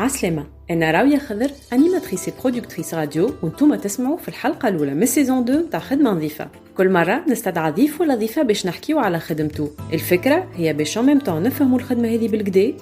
عسلامة، أنا راوية خضر أنيماتريس برودكتريس راديو وانتم تسمعوا في الحلقة الأولى من سيزون 2 تاع خدمة نظيفة. كل مرة نستدعى ضيف ولا ضيفة باش نحكيو على خدمته. الفكرة هي باش en même temps نفهموا الخدمة هذه بالكدا،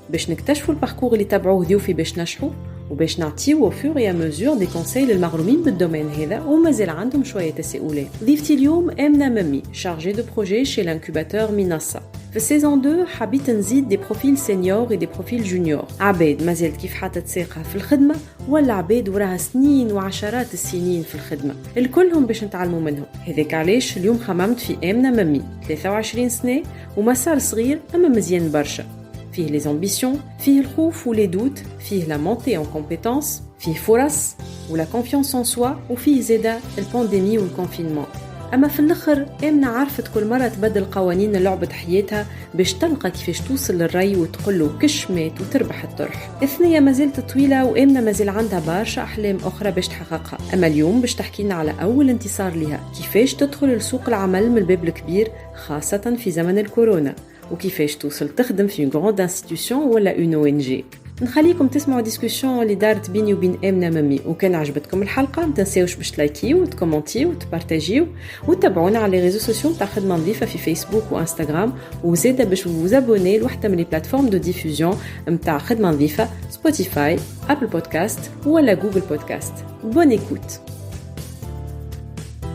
باش نكتشفوا الباركور اللي تبعوه ضيوفي باش نشحوا، وباش نعطيو au fur et à mesure des conseils للمغرومين بالدومين هذا ومازال عندهم شوية تساؤلات. ضيفتي اليوم آمنة ممي، chargée de projet chez l'incubateur Minassa. في السيزون 2 حبيت نزيد دي بروفيل سينيور ودي بروفيل جونيور، عباد مازالت كيف حاطت ساقها في الخدمة ولا عباد وراها سنين وعشرات السنين في الخدمة، الكلهم باش نتعلموا منهم. هذاك علاش اليوم خممت في آمنة ممي، 23 سنة ومسار صغير أما مزيان برشا. فيه les ambitions, فيه الخوف ولي دوت، فيه la montée en compétences, فيه فرص ولا confiance en soi، وفيه زادا البانديمي والكونفينمون. أما في الآخر آمنة عرفت كل مرة تبدل قوانين لعبة حياتها باش تلقى كيفاش توصل للري وتقوله كش مات وتربح الطرح. الثنية مازالت طويلة وآمنة مازال عندها برشا أحلام أخرى باش تحققها. أما اليوم باش تحكينا على أول انتصار لها، كيفاش تدخل لسوق العمل من الباب الكبير خاصة في زمن الكورونا، وكيفاش توصل تخدم في غراند انستيتيوشن ولا اون او ان جي. نخليكم تسمعوا ديسكوسيون اللي دارت بيني وبين آمنة ممي، وكان عجبتكم الحلقه ما تنساوش باش تلايكيو وتكومونتيو وتبارطاجيو وتتابعونا على لي ريزو سوسيو تاع خدمه نظيفه في فيسبوك وانستغرام، وزاده باش وزابوني لوحده من لي بلاتفورم دو ديفوزيون نتاع خدمه نظيفه، سبوتيفاي، ابل بودكاست ولا جوجل بودكاست. بون ايكوت.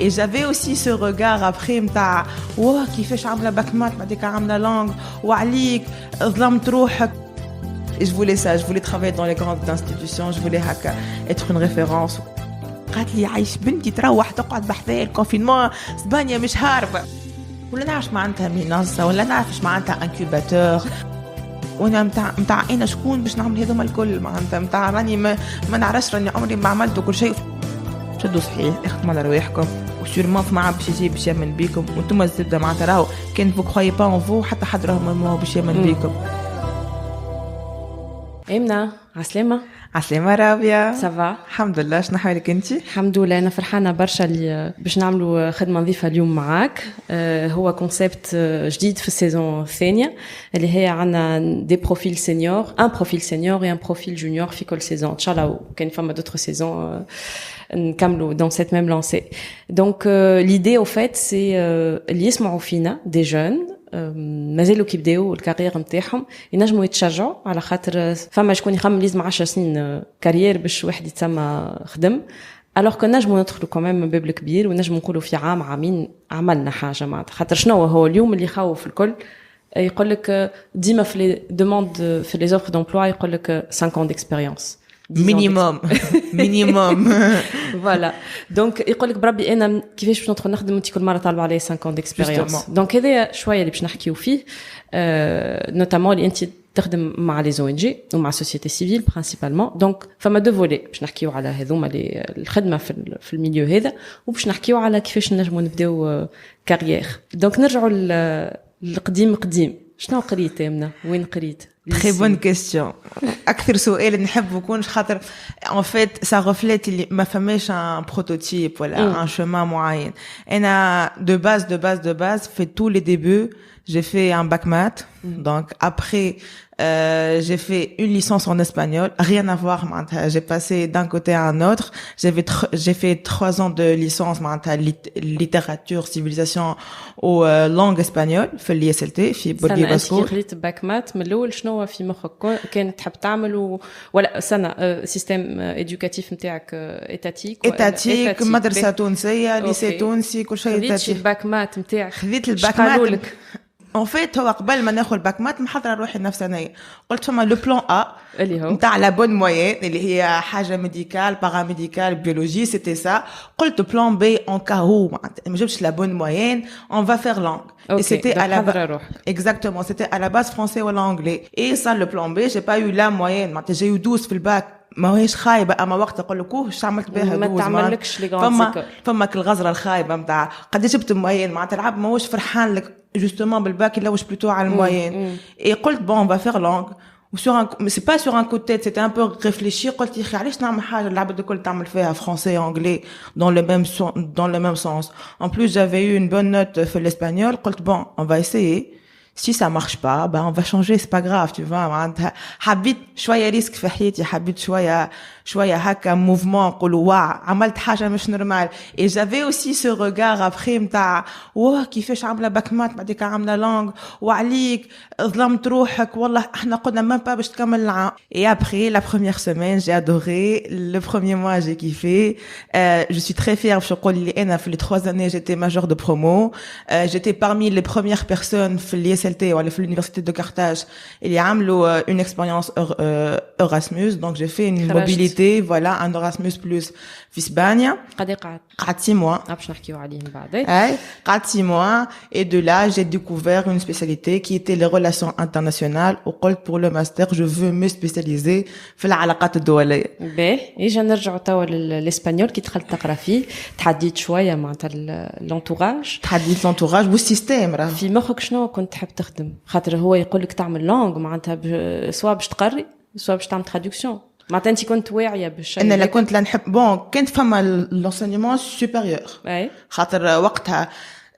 Et j'avais aussi ce regard après متاع واه كيفاش عامله باكمات بعديك عامله لونغ وعليك ظلمت روحك. Et je voulais ça, je voulais travailler dans les grandes institutions, je voulais هكا être une référence. قالت لي عايش بنتي تروح تقعد بحذايا الكونفينمون اسبانيا مش هاربه، ولا نعرف معناتها منصه ولا نعرفش معناتها انكوباتور، وانا متاع انا شكون باش نعمل هذوما الكل معناتها متاع راني ما نعرفش، راني عمري ما عملت كل شيء. شدوا صحيح اخدموا على رواحكم وسيرمون ما باش يجي باش يامن بيكم، وانتم زبده معناتها راهو كان فو كروي با اون فو حتى حد راهو ما باش يامن بيكم. آمنة عسلامة. عسلامة رابية. سافا الحمد لله. شنو حوالك انتي؟ الحمد لله، انا فرحانه برشا اللي باش نعملوا خدمه نظيفه اليوم معاك. هو كونسيبت جديد في السيزون الثانيه اللي هي عندنا دي بروفيل سينيور، ان بروفيل سينيور اي ان بروفيل جونيور في كل سيزون ان شاء الله، وكاين فما دوتر سيزون نكملوا dans cette même lancée. Donc l'idée au fait c'est اللي يسمعوا فينا دي جون مازالوا كيبداو الكارير نتاعهم ينجموا يتشجعوا، على خاطر فما شكون يخمم لازم 10 سنين كارير باش واحد يتسمى خدم، alors que نجموا ندخلوا كمان من باب الكبير ونجموا نقولوا في عام عامين عملنا حاجه معناتها. خاطر شنو هو اليوم اللي يخوف الكل يقول لك ديما في لي دوموند في لي اوفر دومبلوا يقول لك 5 ans d'expérience minimum. Voilà. Donc يقول لك بربي انا كيفاش باش ندخل نخدم انت كل مره طالبه عليه 5 ans d'expérience. دونك هذا شويه اللي باش نحكيو فيه، نوتامون اللي انت تخدم مع لي او ان جي ومع سوسيتي سيفيل برينسيبالمون. دونك فما دو فولي باش نحكيو على هذوما الخدمه في الميليو هذا، وباش نحكيو على كيفاش نجموا نبداو كارير. دونك نرجعوا للقديم. شنو قريت آمنة؟ وين قريت؟ Très bonne question. أكثر سؤال نحب يكون خاطر en fait ça reflète اللي ما فماش un prototype ولا un chemin معين. أنا de base fait tous les débuts j'ai fait un bac maths. Donc après j'ai fait une licence en espagnol, rien à voir معناتها j'ai passé d'un côté à un autre. J'ai fait 3 ans de licence معناتها littérature civilisation ou langue espagnole في الISLT في بوركينا فاسو. قريت باك مات من الاول، شنو في مخك كان تحب تعمل ولا سنه سيستم ادوكاتيف نتاعك ايتاتيك مدرسه تونسيه ليسي تونسي كل شيء ايتاتيك؟ خذيت الباك مات نتاعك؟ خذيت الباك مات en fait هو قبل ما ناخذ الباك مات محضره روحي نفسانيه، قلت فما لو بلان ا اللي هو نتاع لا بون موين اللي هي حاجه ميديكال باراميديكال بيولوجي سيتي سا. قلت بلان بي ان كاهو ما جبتش لا بون موين اون فا فير لانغ et c'était à la base exactement c'était à la base français ou anglais et sans le plan B j'ai pas eu la moyenne معناتها j'ai eu 12 في الباك. ما هيش خايبه اما وقت نقول لك واش عملت بها 12 ما تعملكش لي غران سيكول. فما الغزره الخايبه نتاع قد جبت موين معناتها العب ما هوش فرحان لك جوستومون بالباك الا واش بلوتو على الموين. اي قلت بون با فير لونغ وسور ان mais c'est pas sur un coup de tête c'était un peu réfléchi. قلت يا اخي علاش نعمل حاجه العباد الكل تعمل فيها français anglais dans le même sens. En plus j'avais eu une bonne note في l'espagnol. قلت bon on va essayer si ça marche pas, ben on va changer, c'est pas grave, tu vois. معناتها حبيت شويه ريسك في حياتي, حبيت شويه هكا موفمون نقولوا واه عملت حاجه مش نورمال. Et j'avais aussi ce regard après نتاع واه كيفاش عامله باك مات بعديك عامله لونغ وعليك ظلمت روحك والله احنا قلنا ما با باش تكمل العام. Et après la première semaine j'ai adoré, le premier mois j'ai kiffé. Je suis très fière باش نقول اللي انا في les 3 années j'étais major de promo. J'étais parmi les premières personnes في l'ISLT ou à l'université de Carthage اللي عملوا une expérience Erasmus. Donc j'ai fait une mobilité, voilà, un Erasmus plus في اسبانيا. قعدت 6 mois. باش نحكيو عليهم بعدين. قعدت 6 mois et de là j'ai découvert une spécialité qui était les relations internationales. وقلت pour le master je veux me spécialiser في العلاقات الدولية. باهي اجا نرجعوا توا للاسبانيول كي دخلت تقرا فيه تحديت شويه معناتها لونتوراج. تحديت لونتوراج والسيستم راه. في مخك شنو كنت تحب تخدم؟ خاطر هو يقول لك تعمل لونغ معناتها سواء باش تقري سواء باش تعمل تراديكسيون. معناتها انت كنت واعيه بالشيء. انا لا كنت لا نحب بون كنت فما لونسينيمون سوبيريور. خاطر وقتها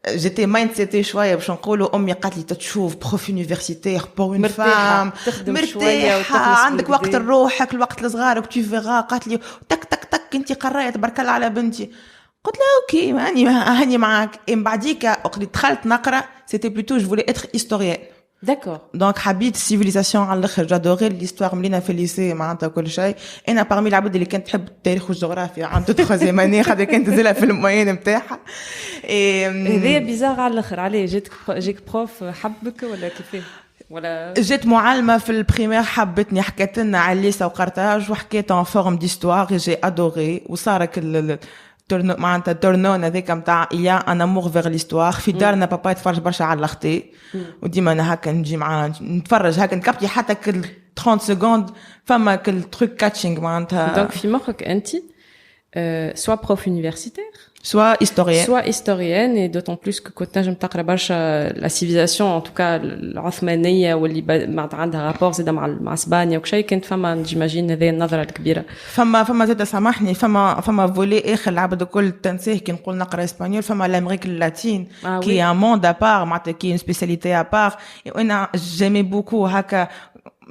جيتي مايند سيتي شويه باش نقولوا امي قالت لي تشوف بروف يونيفرسيتير بور اون فام تخدم شويه عندك وقت لروحك الوقت لصغارك تو فيغا. قالت لي تك تك تك انت قرايه تبارك الله على بنتي. قلت لها اوكي هاني معاك. من بعديك وقت دخلت نقرا سيتي بلوتو جو فولي اتر هيستوريان. D'accord. Donc حبيت civilisation على الاخر. جادوري l'histoire ملينا في الليسي معناتها كل شيء. انا parmi العباد اللي كانت تحب التاريخ والجغرافيا عند تخوزيام اني خاطر كانت تنزلها في الموين نتاعها. هذه بيزار على الاخر. عليه جيك بروف حبك ولا كيفاه ولا جيت معلمه في البريمير حبتني حكت لنا على الليسا وقرطاج وحكيت ان فورم ديستوار جي ادوري وصارك معناتها تورنون هذاك نتاع يا انا امور فيغ ليستوار. في دارنا بابا يتفرج برشا على الاختي وديما انا هكا نجي معاه نتفرج هكا نكبتي حتى كل 30 سكوند فما كل تروك كاتشينغ معناتها. دونك في مخك انت سوا بروف يونيفرسيتير soit historienne et d'autant plus que كنت نجم تقرا برشا la civilisation en tout cas العثمانيه واللي معناتها عندها رابور زاد مع اسبانيا وكشي. كنت فما جيماجين هذه النظره الكبيره. فما زاد سامحني فما فولي اخر العبد الكل تنسيه كي نقول نقرا اسبانيول. فما لامريك اللاتين كي ان موند ابار معناتها كي سبيسياليتي ابار. وانا جيمي بوكو هكا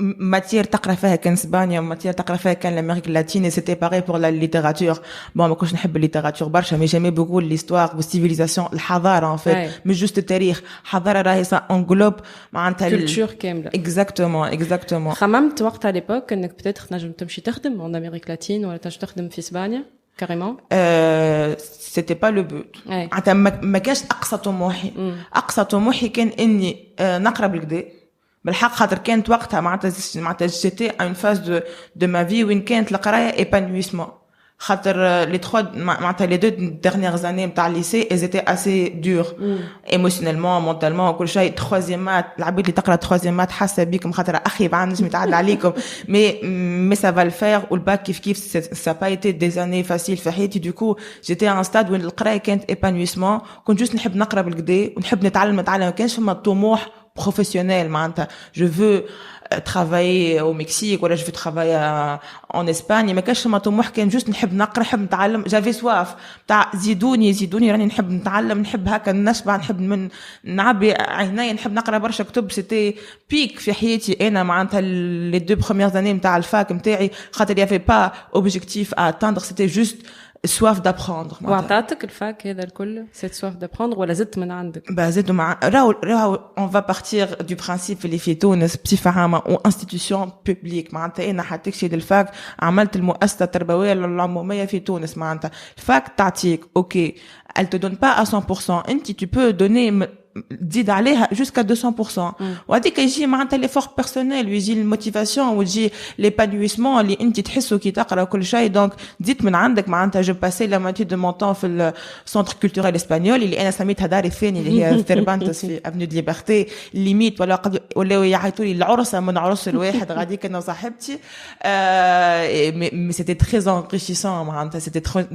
matière تقرا فيها كان اسبانيا matière تقرا فيها كان l'Amérique latine. et c'était pareil pour la littérature. bon ما كنتش نحب الليتراتور برشا mais j'aimais beaucoup l'histoire والcivilisation الحضاره en fait مش جوست التاريخ. حضاره راهي ça englobe معناتها culture كامله. exactement. خممت وقتها ليبوك انك بتاتر تنجم تمشي تخدم en Amérique latine ولا تنجم تخدم في اسبانيا carrément. c'était pas le but. معناتها ما كانش اقصى طموحي كان اني نقرا بالكدا بالحق. خاطر كانت وقتها معناتها جيتي ان فاز دو ما في وين كانت القرايه ايبانويسمون. خاطر لي 3 معناتها لي 2 dernières années نتاع الليسي elles étaient assez dures émotionnellement mentalement وكل شيء. troisième مات العباد اللي تقرا troisième مات حاسه بيكم خاطر اخي بعد نجم يتعدى عليكم mais ça va le faire. والباك كيف ça pas été des années faciles في حياتي. du coup j'étais à un stade وين القرايه كانت épanouissement. كنت جوست نحب نقرا بالكدا ونحب نتعلم ما كانش فما طموح professionnel معناتها je veux travailler au Mexique ولا je veux travailler en Espagne. ما كانش ما طموح كان جوست نحب نقرا نحب نتعلم. j'avais soif تاع زيدوني راني نحب نتعلم نحب هكا نشبع نحب من نعبي عيني نحب نقرا برشا كتب. سيتي بيك في حياتي انا معناتها les 2 premières années نتاع الفاك نتاعي خاطر il y avait pas objectif à atteindre. c'était juste soif d'apprendre. وعطاتك الفاك هذا الكل cette soif d'apprendre ولا زدت من عندك؟ زدت مع راهو on va partir du principe اللي في تونس بصفة عامة و institution publique. معناتها أنا حطيت شي للفاك عملت المؤسسة التربوية العمومية في تونس. معناتها الفاك تعطيك اوكي elle te donne pas à 100%. انت tu peux donner تزيد عليها jusqu'à 200%. وهذيك يجي معناتها l'effort personnel ويجي الموتيفاسيون ويجي l'épanouissement اللي انت تحسه كي تقرا كل شيء. دونك زدت من عندك معناتها جو باسي لا ماتي دو مون طون في السنتر كولتورال اسبانيول اللي انا سميتها داري الثاني اللي هي ثيربانتس في افنيو دي ليبرتي ليميت ولا يعيطوا لي العرسه من عرس الواحد غادي كنا صاحبتي. مي سيتي تري انريشيسون معناتها سيتي تري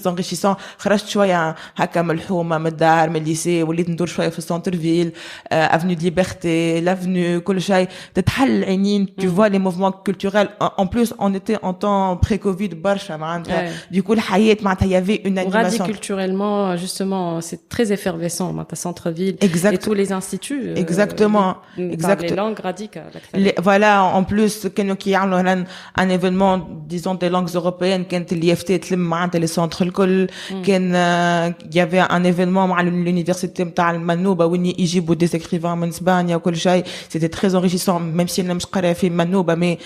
انريشيسون. خرجت شويه هكا ملحومه من الدار من الليسي وليت ندور شويه في centre-ville, avenue de Liberté, l'avenue, كل شيء تتحل عينين. Tu vois les mouvements culturels. En plus, on était en temps pré-Covid, برشا معناتها. Du coup, الحياة معناتها, il y avait une animation. Culturellement, justement, c'est très effervescent, معناتها centre-ville. Exact. Et tous les instituts. Exactement. Les langues radicales. Voilà, en plus, كانوا كيعملوا un événement, disons, des langues européennes, كانت اليافت تلم معناتها les centres الكل. كان il y avait un événement مع l'université نتاع المنوبة وين يجيبوا des écrivains من اسبانيا وكل شيء. C'était très enrichissant, même si انا مش قارئة في منوبة, mais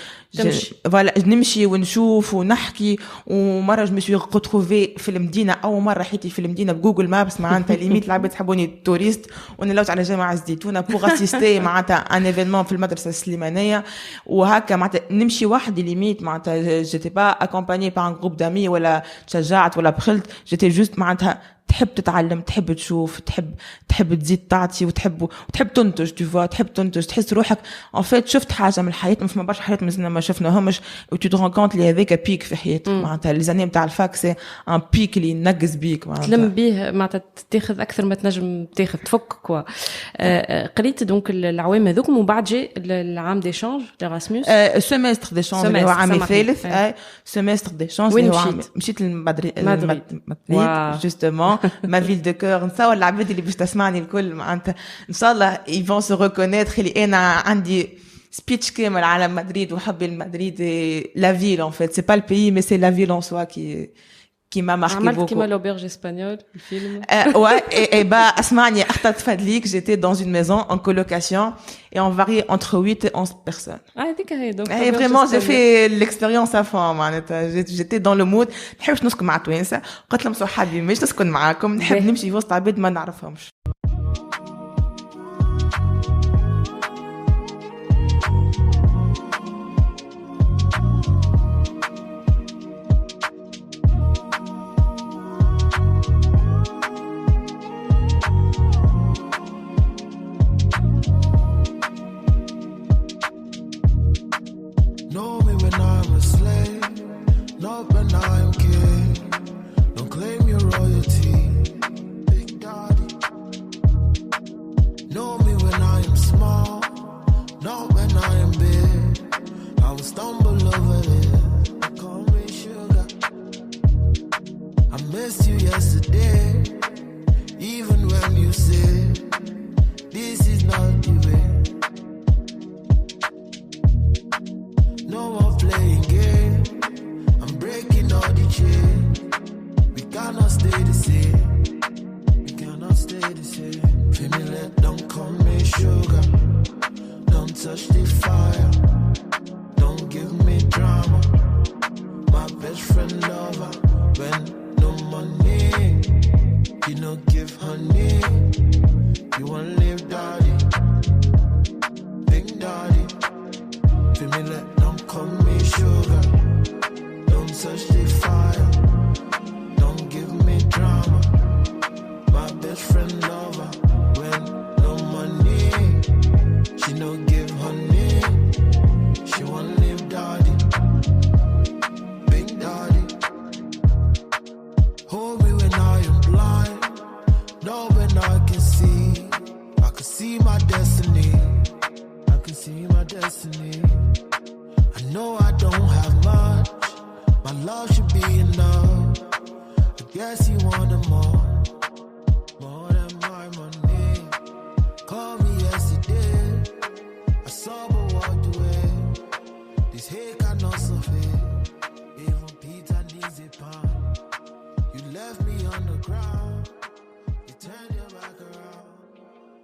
voilà, نمشي ونشوف ونحكي. ومرة je me suis retrouvée في المدينة, أول مرة حيتي في المدينة بجوجل مابس معناتها ليميت العباد تحبوني توريست, ونلوت على جامعة الزيتونة pour assister معناتها un événement في المدرسة السليمانية. وهكا معناتها نمشي وحدي ليميت معناتها j'étais pas accompagnée par un groupe d'amis ولا تشجعت ولا بخلت. j'étais juste معناتها تحب تتعلم, تحب تشوف, تحب تزيد تعطي, وتحب تنتج, tu vois, تحب تنتج, تحس روحك en fait شفت حاجة من الحياة ما فما برشا حاجات مازلنا ما شفناهمش. و tu te rends compte اللي هذاك بيك في حياتك معناتها les années نتاع الفاك سي ان بيك اللي ينقز بيك معناتها تلم بيه معناتها تاخذ اكثر ما تنجم تاخذ تفك كوا. قريت دونك العوام هذوك ومن بعد جاء العام ديشانج لإراسموس. سيمستر ديشانج اللي هو عام الثالث. سيمستر ديشانج اللي هو مشيت لمدريد justement. Ma ville de cœur. نساو العباد اللي باش تسمعني الكل معناتها ان شاء الله ils vont se reconnaître اللي انا عندي speech كامل على مدريد وحبي المدريد. La ville en fait, c'est pas le pays mais c'est la ville en soi qui m'a marqué beaucoup. كيما l'auberge espagnole الفيلم. Ouais, et bah اسمعني اخترت فادليك, j'étais dans une maison en colocation et on variait entre 8 et 11 personnes. هذيك هي donc. Et vraiment j'ai fait l'expérience à fond معناتها. j'étais dans le mood. نحبش نسكن مع توانسه, قلت لهم صحابي مش نسكن معاكم, نحب نمشي وسط عباد ما نعرفهمش.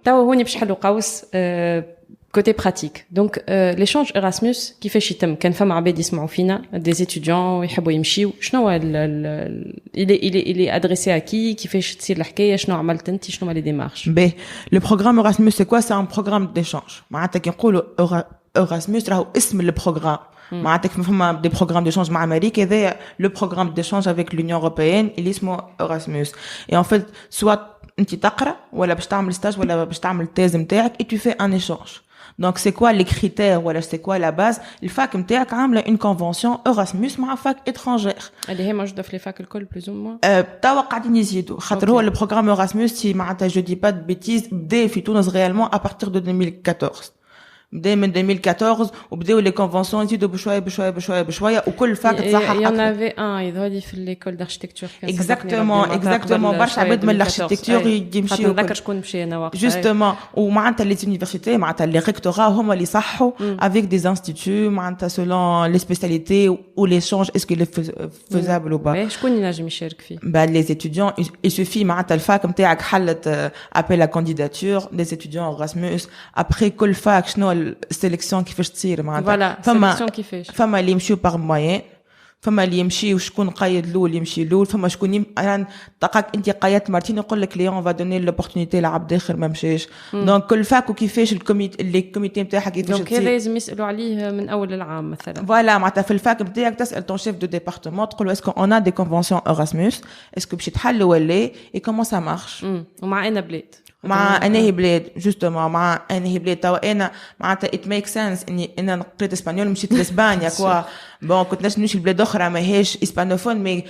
توا هوني باش نحلوا قوس côté pratique. Donc l'échange Erasmus كيفاش يتم؟ كان فما عباد يسمعوا فينا des étudiants ويحبوا يمشيو. شنو il est adressé à qui؟ كيفاش تصير الحكايه؟ شنو عملت انت؟ شنو هما les démarches؟ Le programme Erasmus c'est quoi? C'est un programme d'échange. معناتها كي نقولوا Erasmus راهو اسم البروغرام. معناتها فما des programmes d'échange مع أمريكا, هذا le programme d'échange avec l'Union européenne اللي اسمه Erasmus. Et en fait soit انت تقرا ولا باش تعمل ستاج ولا باش تعمل التيز نتاعك et tu fais un échange. Donc c'est quoi les critères ou c'est quoi la base الفاك نتاعك عامله une convention Erasmus مع فاك étrangère اللي هي موجوده في الفاك الكل بلوز موا توا قاعدين يزيدوا خاطر هو البروغرام Erasmus معناتها جو دي با دو بيتيز بدا في تونس réellement à partir de 2014 بدا من 2014 وبداو لي كونفونسيون يزيدوا بشويه وكل فاك تصحح اكثر. يون افي يظهر لي في ليكول داركتيكتور اكزاكتومون برشا عباد من الاركتيكتور يمشيو نذكر شكون مشى انا وقتها جوستومون ومعناتها لي زونيفرسيتي معناتها لي ريكتورا هما اللي صحوا افيك دي انستيتوت معناتها سولون لي سبيسياليتي و ليشانج اسكو لي فيزابل ou pas شكون ينجم يشارك فيه لي étudiants il suffit معناتها الفاك نتاعك حلت ابل لا كانديداتور لي étudiants Erasmus après كل فاك شنو السيليكسيون كيفاش تصير معناتها فما اللي يمشيو باغ موين فما اللي يمشي وشكون قايد الاول يمشي الاول فما شكون تلقاك انت قايدت مرتين يقول لك ليون فا دوني لوبورتونيتي لعبد اخر ما مشاش دونك كل فاك وكيفاش الكوميتي نتاعها كيفاش دونك هذا لازم يسالوا عليه من اول العام مثلا فوالا معناتها في الفاك نتاعك تسال طون شيف دو ديبارتمون تقول له اسكو اون ا دي كونفونسيون Erasmus اسكو باش تحلوا ولا اي كومون سا مارش ومع انا بلاد مع انهي بلاد جوستومون مع انهي بلاد توا انا معناتها ات ميك سنس اني انا قريت اسبانيول مشيت لاسبانيا كوا بون كنت ناش نمشي لبلاد اخرى ماهيش اسبانوفون مي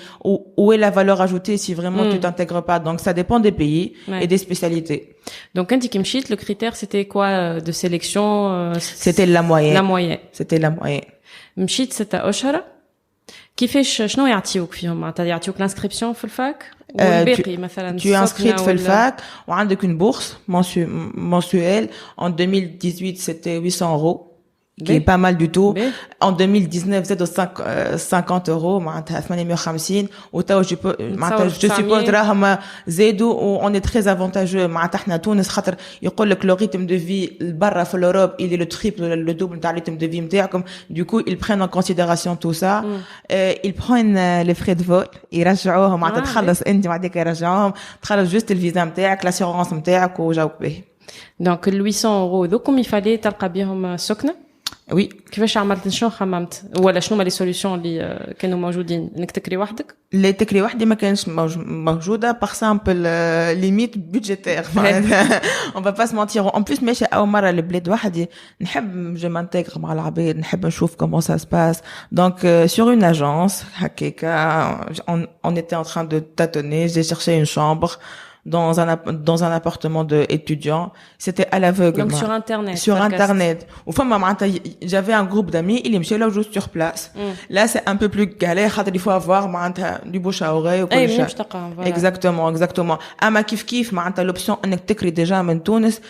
où est la valeur ajoutée si vraiment tu t'intègres pas donc ça dépend des pays et des spécialités donc انت كي مشيت le critère c'était quoi de sélection c'était la moyenne c'était la moyenne مشيت 6 اشهر كيفاش شنو يعطيوك فيهم معناتها يعطيوك l'inscription في الفاك والباقي مثلا tu es inscrite في الفاك وعندك une bourse mensuelle en 2018 c'était 800 € qui est pas mal du tout en 2019 زادوا 50 € معناتها 850 وتوا معناتها je suppose راهم زادوا و on est très avantageux معناتها احنا تونس خاطر يقول لك لو ريتم دو في برا في الاوروب il est le triple le double نتاع الريتم دو في نتاعكم du coup ils prennent en considération tout ça ils prennent les frais de vol يرجعوهم معناتها تخلص انت بعدك يرجعوهم تخلص جوست الفيزا نتاعك لاسيورونس نتاعك وجاوك به دونك ال 800 € ذوكم يفالي تلقى بهم سكنه وي كيفاش عملت شنو خممت ولا شنو ما لي سوليوشن اللي كانوا موجودين انك تكري وحدك اللي تكري وحدي ما كانش موجوده باغ سامبل ليميت بودجيتير اون با با سو مونتير ان بليس ماشي اول مره لبلاد وحدي نحب جو مانتيغر مع العباد نحب نشوف كومون سا سباس دونك سور اون اجونس هكاكا on était en train de tâtonner j'ai cherché une chambre dans un appartement de étudiants c'était à l'aveugle donc sur internet ou femme j'avais un groupe d'amis ils me là juste sur place là c'est un peu plus galère il faut avoir du bouche à oreille ou quoi exactement ama kif معناتها l'option انك تكري déjà من تونس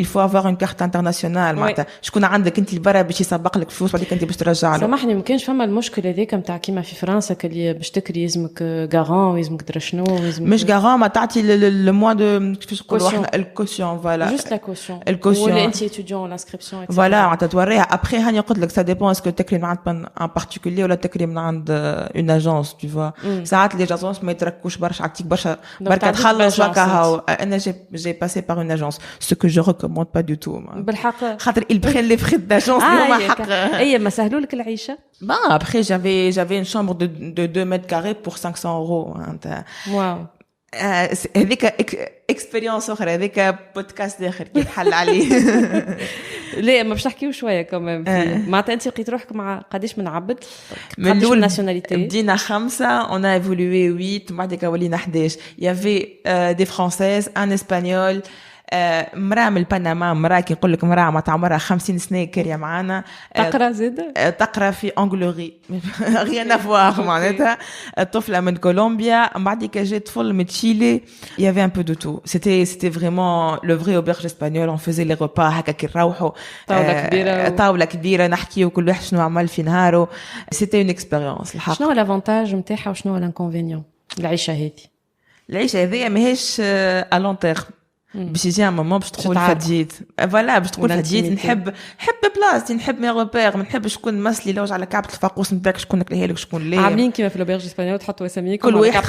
il faut avoir une carte internationale معناتها شكون عندك انت برا باش يسبق لك فلوس بعدين انت باش ترجع له سامحني ما كانش فما المشكل هذاك نتاع كيما في فرنسا اللي باش تكري يلزمك غارون ويلزمك درا شنو مش غارون ما تعطي le mois de كيفاش نقولوا احنا الكوسيون فوالا juste la caution ولا انت étudiant l'inscription فوالا معناتها توريها ابري هاني قلت لك ça dépend est-ce que تكري من عند ان particulier ولا تكري من عند une agence tu vois ساعات لي اجونس ما يتركوش برشا عطيك بركه تخلص وكاهو انا j'ai passé par une agence ce que je recommande pas du tout بالحق خاطر ils prennent les frais d'agence هما حق اي ما سهلوا لك العيشه après j'avais une chambre de 2 mètres carrés pour 500 €. واو هذيك اكسبيريونس اخرى هذيك بودكاست اخر كيف حل عليه لا ما باش نحكيو شويه كمان معناتها انت لقيت روحك مع قداش من عبد من الاول ناسيوناليتي بدينا 5 on a évolué 8 بعدك ولينا 11 il y avait des françaises un espagnol مرأة من البنما مرأة كي نقول لك مرأة ما عمرها 50 سنة كارية معانا تقرا زاد تقرا في أنجلوري rien à voir معناتها طفلة من كولومبيا بعد كي جات طفل من تشيلي il y avait un peu de tout c'était vraiment le vrai auberge espagnol on faisait les repas هكا كي نروحوا طاولة كبيرة نحكيو كل واحد شنو عمل في نهاره c'était une expérience الحق شنو الافونتاج نتاعها وشنو الانكونفينيون العيشة هذه ماهيش à long terme باش يجي مومون باش تقول فديت فوالا باش تقول فديت نحب بلاصتي نحب مي روبير ما نحبش شكون مسلي لوج على كعبة الفاقوس نتاعك شكون نكليها لك شكون لا عاملين كيما في لوبيرج اسبانيول تحطوا اساميكم كل واحد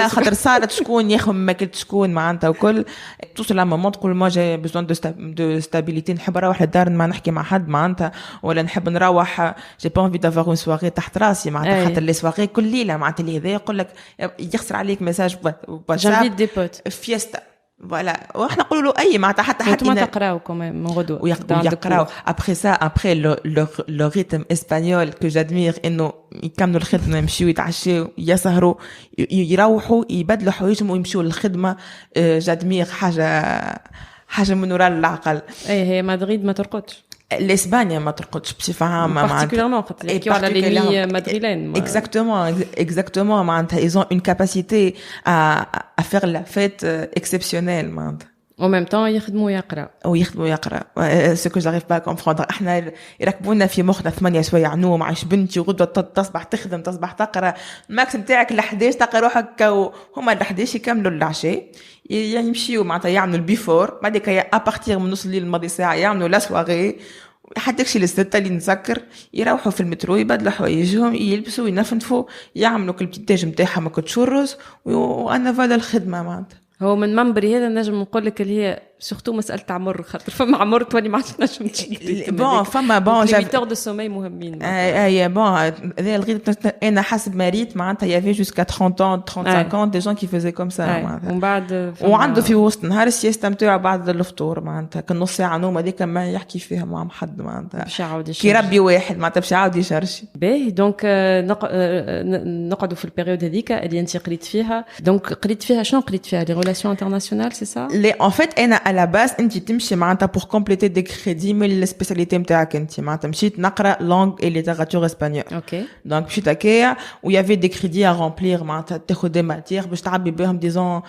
خاطر صارت شكون ياخذ ماكلة شكون معناتها وكل توصل على مومون تقول ما جاي بزون دو ستابيليتي نحب نروح للدار ما نحكي مع حد معناتها ولا نحب نروح جي با انفي دافوار اون سواري تحت راسي معناتها خاطر لي سواري كل ليله معناتها اللي هذا يقول لك يخسر عليك ميساج جانفي دي بوت فيستا فوالا واحنا نقولوا له اي معناتها حتى انتم تقراو كمان من غدوه ويقراو ابري سا ابري لو ريتم اسبانيول كو جادمير انه يكملوا الخدمه يمشيو يتعشوا يسهروا يروحوا يبدلوا حوايجهم ويمشيوا للخدمه جادمير حاجه من وراء العقل. اي هي مدريد ما ترقدش. الاسبانيا ما ترقدش بصفه عامه معناتها يحكيو على لي مدريدين exactement معناتها ils ont une capacité à faire la fête exceptionnelle معناتها au même temps يخدموا يقرا ce que j'arrive pas à comprendre. احنا يركبونا في مخنا 8 سوايع نوم عايش بنتي وغدوه تصبح تخدم تصبح تقرا الماكس نتاعك ل11 تلقى روحك هما ل11 يكملوا العشاء يعني يمشيوا معناتها يعملوا البيفور بعدك ا بارتير من نص الليل الماضي ساعه يعملوا لا سواري حتى كشي للستة اللي نسكر يروحوا في المترو يبدلوا حوايجهم يلبسوا ينفنفوا يعملوا كل بتيتاج نتاعهم كتشرز وانا فالا الخدمه معناتها. هو من منبري هذا نجم نقول لك اللي هي سورتو مساله عمر خاطر فما عمر تولي ما عادش نجم تشد بون فما بون جاب 8 دو سومي مهمين اي بون هذا الغير انا حسب ما ريت معناتها يافي جوسكا 30 35 دي جون كي فيزي كوم سا معناتها ومن بعد وعنده في وسط نهار السياسه نتاعو بعد الفطور معناتها كنص ساعه نوم هذيك ما يحكي فيها مع حد معناتها باش يعاود كي ربي واحد معناتها باش يعاود يشرشي باهي دونك نقعدوا في البيريود هذيك اللي انت قريت فيها دونك قريت فيها شنو قريت فيها لي ريلاسيون انترناسيونال سي سا لي ان فيت انا على باس انت تمشي معناتها pour compléter des crédits من السبيساليتي نتاعك انت معناتها مشيت نقرا لونغ اي ليتراتور اسبانيول اوكي دونك مشيت هكايا ويا في دي كريدي ا رامبلير معناتها تاخذ دي ماتير باش تعبي بهم ديزون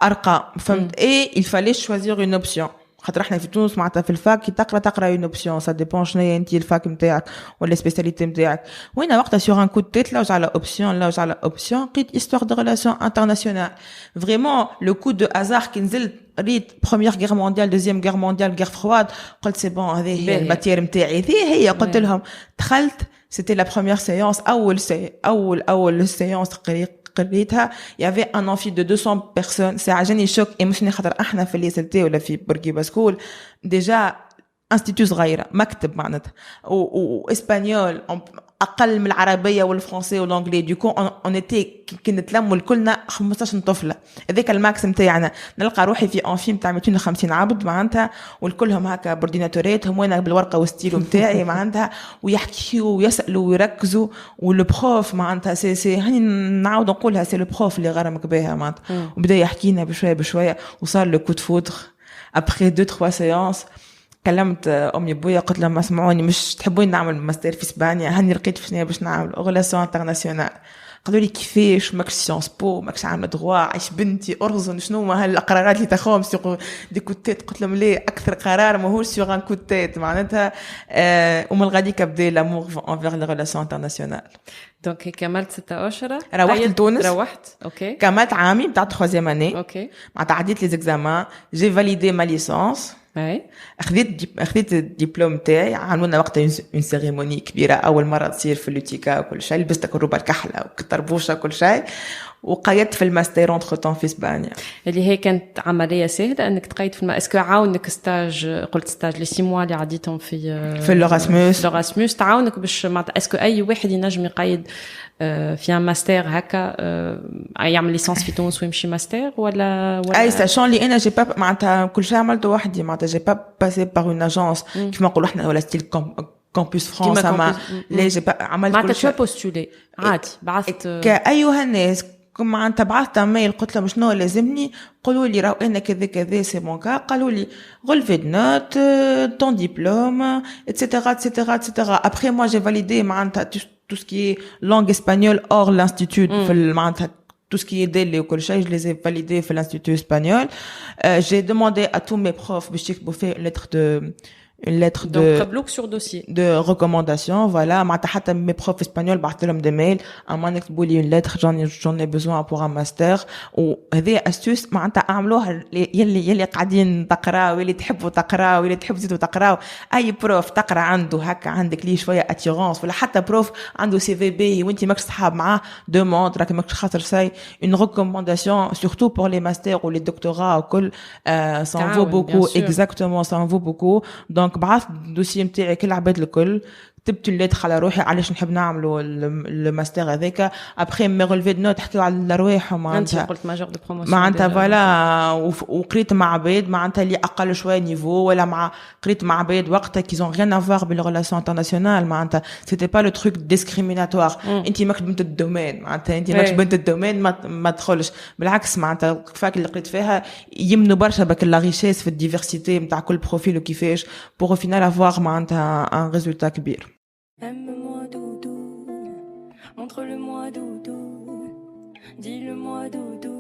ارقام فهمت اي il fallait choisir une option خاطر احنا في تونس معناتها في الفاك كي تقرا اون اوبسيون سا ديبون شنو هي انت الفاك نتاعك ولا السبيساليتي نتاعك وين وقتها سور ان كود تيت لوج على اوبسيون قيت histoire de relations internationales vraiment le coup de hasard كي نزلت ريت première guerre mondiale deuxième guerre mondiale guerre froide قلت سي بون هذه هي الماتير نتاعي هي قلت لهم دخلت c'était la première séance اول séance قريتها يافي ان انفي دو 200 بيرسون سي عجاني شوك ايموشني خاطر احنا في ليسلتي ولا في بورقيبه سكول ديجا انستيتيو صغيره مكتب معناتها واسبانيول اقل من العربيه والفرنسي والانجلي دوكو اون ايتي كي نتلموا الكلنا 15 طفله هذاك الماكس نتاعنا نلقى روحي في انفي نتاع 250 عبد معناتها والكلهم هكا بورديناتوراتهم وانا بالورقه والستيلو نتاعي معناتها ويحكيوا ويسالوا ويركزوا والبروف معناتها سي هاني نعاود نقولها سي لو بروف اللي غرمك بها معناتها وبدا يحكينا بشويه وصار لو كود فودر ابري 2-3 سيونس كلمت امي بويا قلت لهم اسمعوني مش تحبوني نعمل ماستر في اسبانيا هاني لقيت في باش نعمل ريلاسيون انترناسيونال قالوا لي كيفاش ماكش سيونس بو ماكش عامله دغوا عايش بنتي ارزن شنو ما هالقرارات اللي تاخذهم سيغ دي كوتيت قلت لهم ليه اكثر قرار ماهوش سيغ ان كوتيت معناتها ومن غادي كبدا لامور انفير لي ريلاسيون انترناسيونال دونك كملت 6 اشهر روحت لتونس اوكي كملت عامي بتاع 3 اني اوكي معناتها عديت لي زيكزامان جي فاليدي ما ليسونس اي اخذت الدبلوم تاعي عملنا وقتها اون سيريموني كبيره اول مره تصير في اللوتيكا وكل شيء لبست كروبه الكحله والطربوشه وكل شيء وقيدت في الماستر اونتر تون في اسبانيا اللي هي كانت عمليه سهله انك تقيد في اسكو عاونك ستاج قلت ستاج لي 6 موا اللي عديتهم في لوراسموس تعاونك باش معناتها اسكو اي واحد ينجم يقيد في ان ماستر هكا يعمل ليسانس في تونس ويمشي ماستر ولا اي ساشون لي انا جي با معناتها كل شيء عملته وحدي معناتها جي با باسي بار اون اجونس كيما نقولوا احنا ولا ستيل كامبوس فرنسا ما لا جي با عملت كل شيء معناتها بوستولي عادي بعثت كايها الناس كما انت بعثت ميل قلت لهم شنو لازمني قالوا لي راهو انا كذا كذا سي مون كا قالوا لي غولفي دو نوت طون ديبلوم اتسيتيرا اتسيتيرا اتسيتيرا ابري موا جي فاليدي معناتها tout ce qui est langue espagnole hors l'institut tout ce qui est DEL et tout ça je les ai validés في l'institut espagnol j'ai demandé à tous mes profs باش يكتبوا فيه une lettre donc bloc sur dossier de recommandation voilà معناتها حتى mes profs espagnols بعثت لهم des mails اما نكتبوا لي une lettre j'en ai besoin pour un master وهذه استوس معناتها اعملوها يلي قاعدين تقراو يلي تحبوا تقراو يلي تحبوا تزيدوا تقراو اي بروف تقرا عنده هكا عندك ليه شويه اتيرونس ولا حتى بروف عنده سي في بي وانت ماكش صحاب معاه دوموند راك ماكش خاطر ساي une recommandation surtout pour les masters ou les doctorats وكل ça en vaut beaucoup exactement ça en vaut beaucoup donc بعثت الدوسي نتاعي كل عباد الكل كتبت الليتر على روحي علاش نحب نعملوا الماستر هذاك. ابخي مي رولفي دو نوت تحكيو على الارواح معناتها قلت ماجور دو بروموسيون معناتها فوالا. وقريت مع عباد معناتها اللي اقل شويه نيفو ولا مع قريت مع عباد وقتها كي زون ريان افوار بالريلاسيون انترناسيونال معناتها سيتي با لو تروك ديسكريميناتوار انت ماكش بنت الدومين معناتها انت ماكش بنت الدومين ما تدخلش. بالعكس معناتها الفاك اللي قريت فيها يمنوا برشا بك لا ريشيس في الديفرسيتي نتاع كل بروفيل وكيفاش بور فينال افوار معناتها ان ريزولتا كبير. Aime-moi doudou, montre-le-moi doudou, dis-le-moi doudou,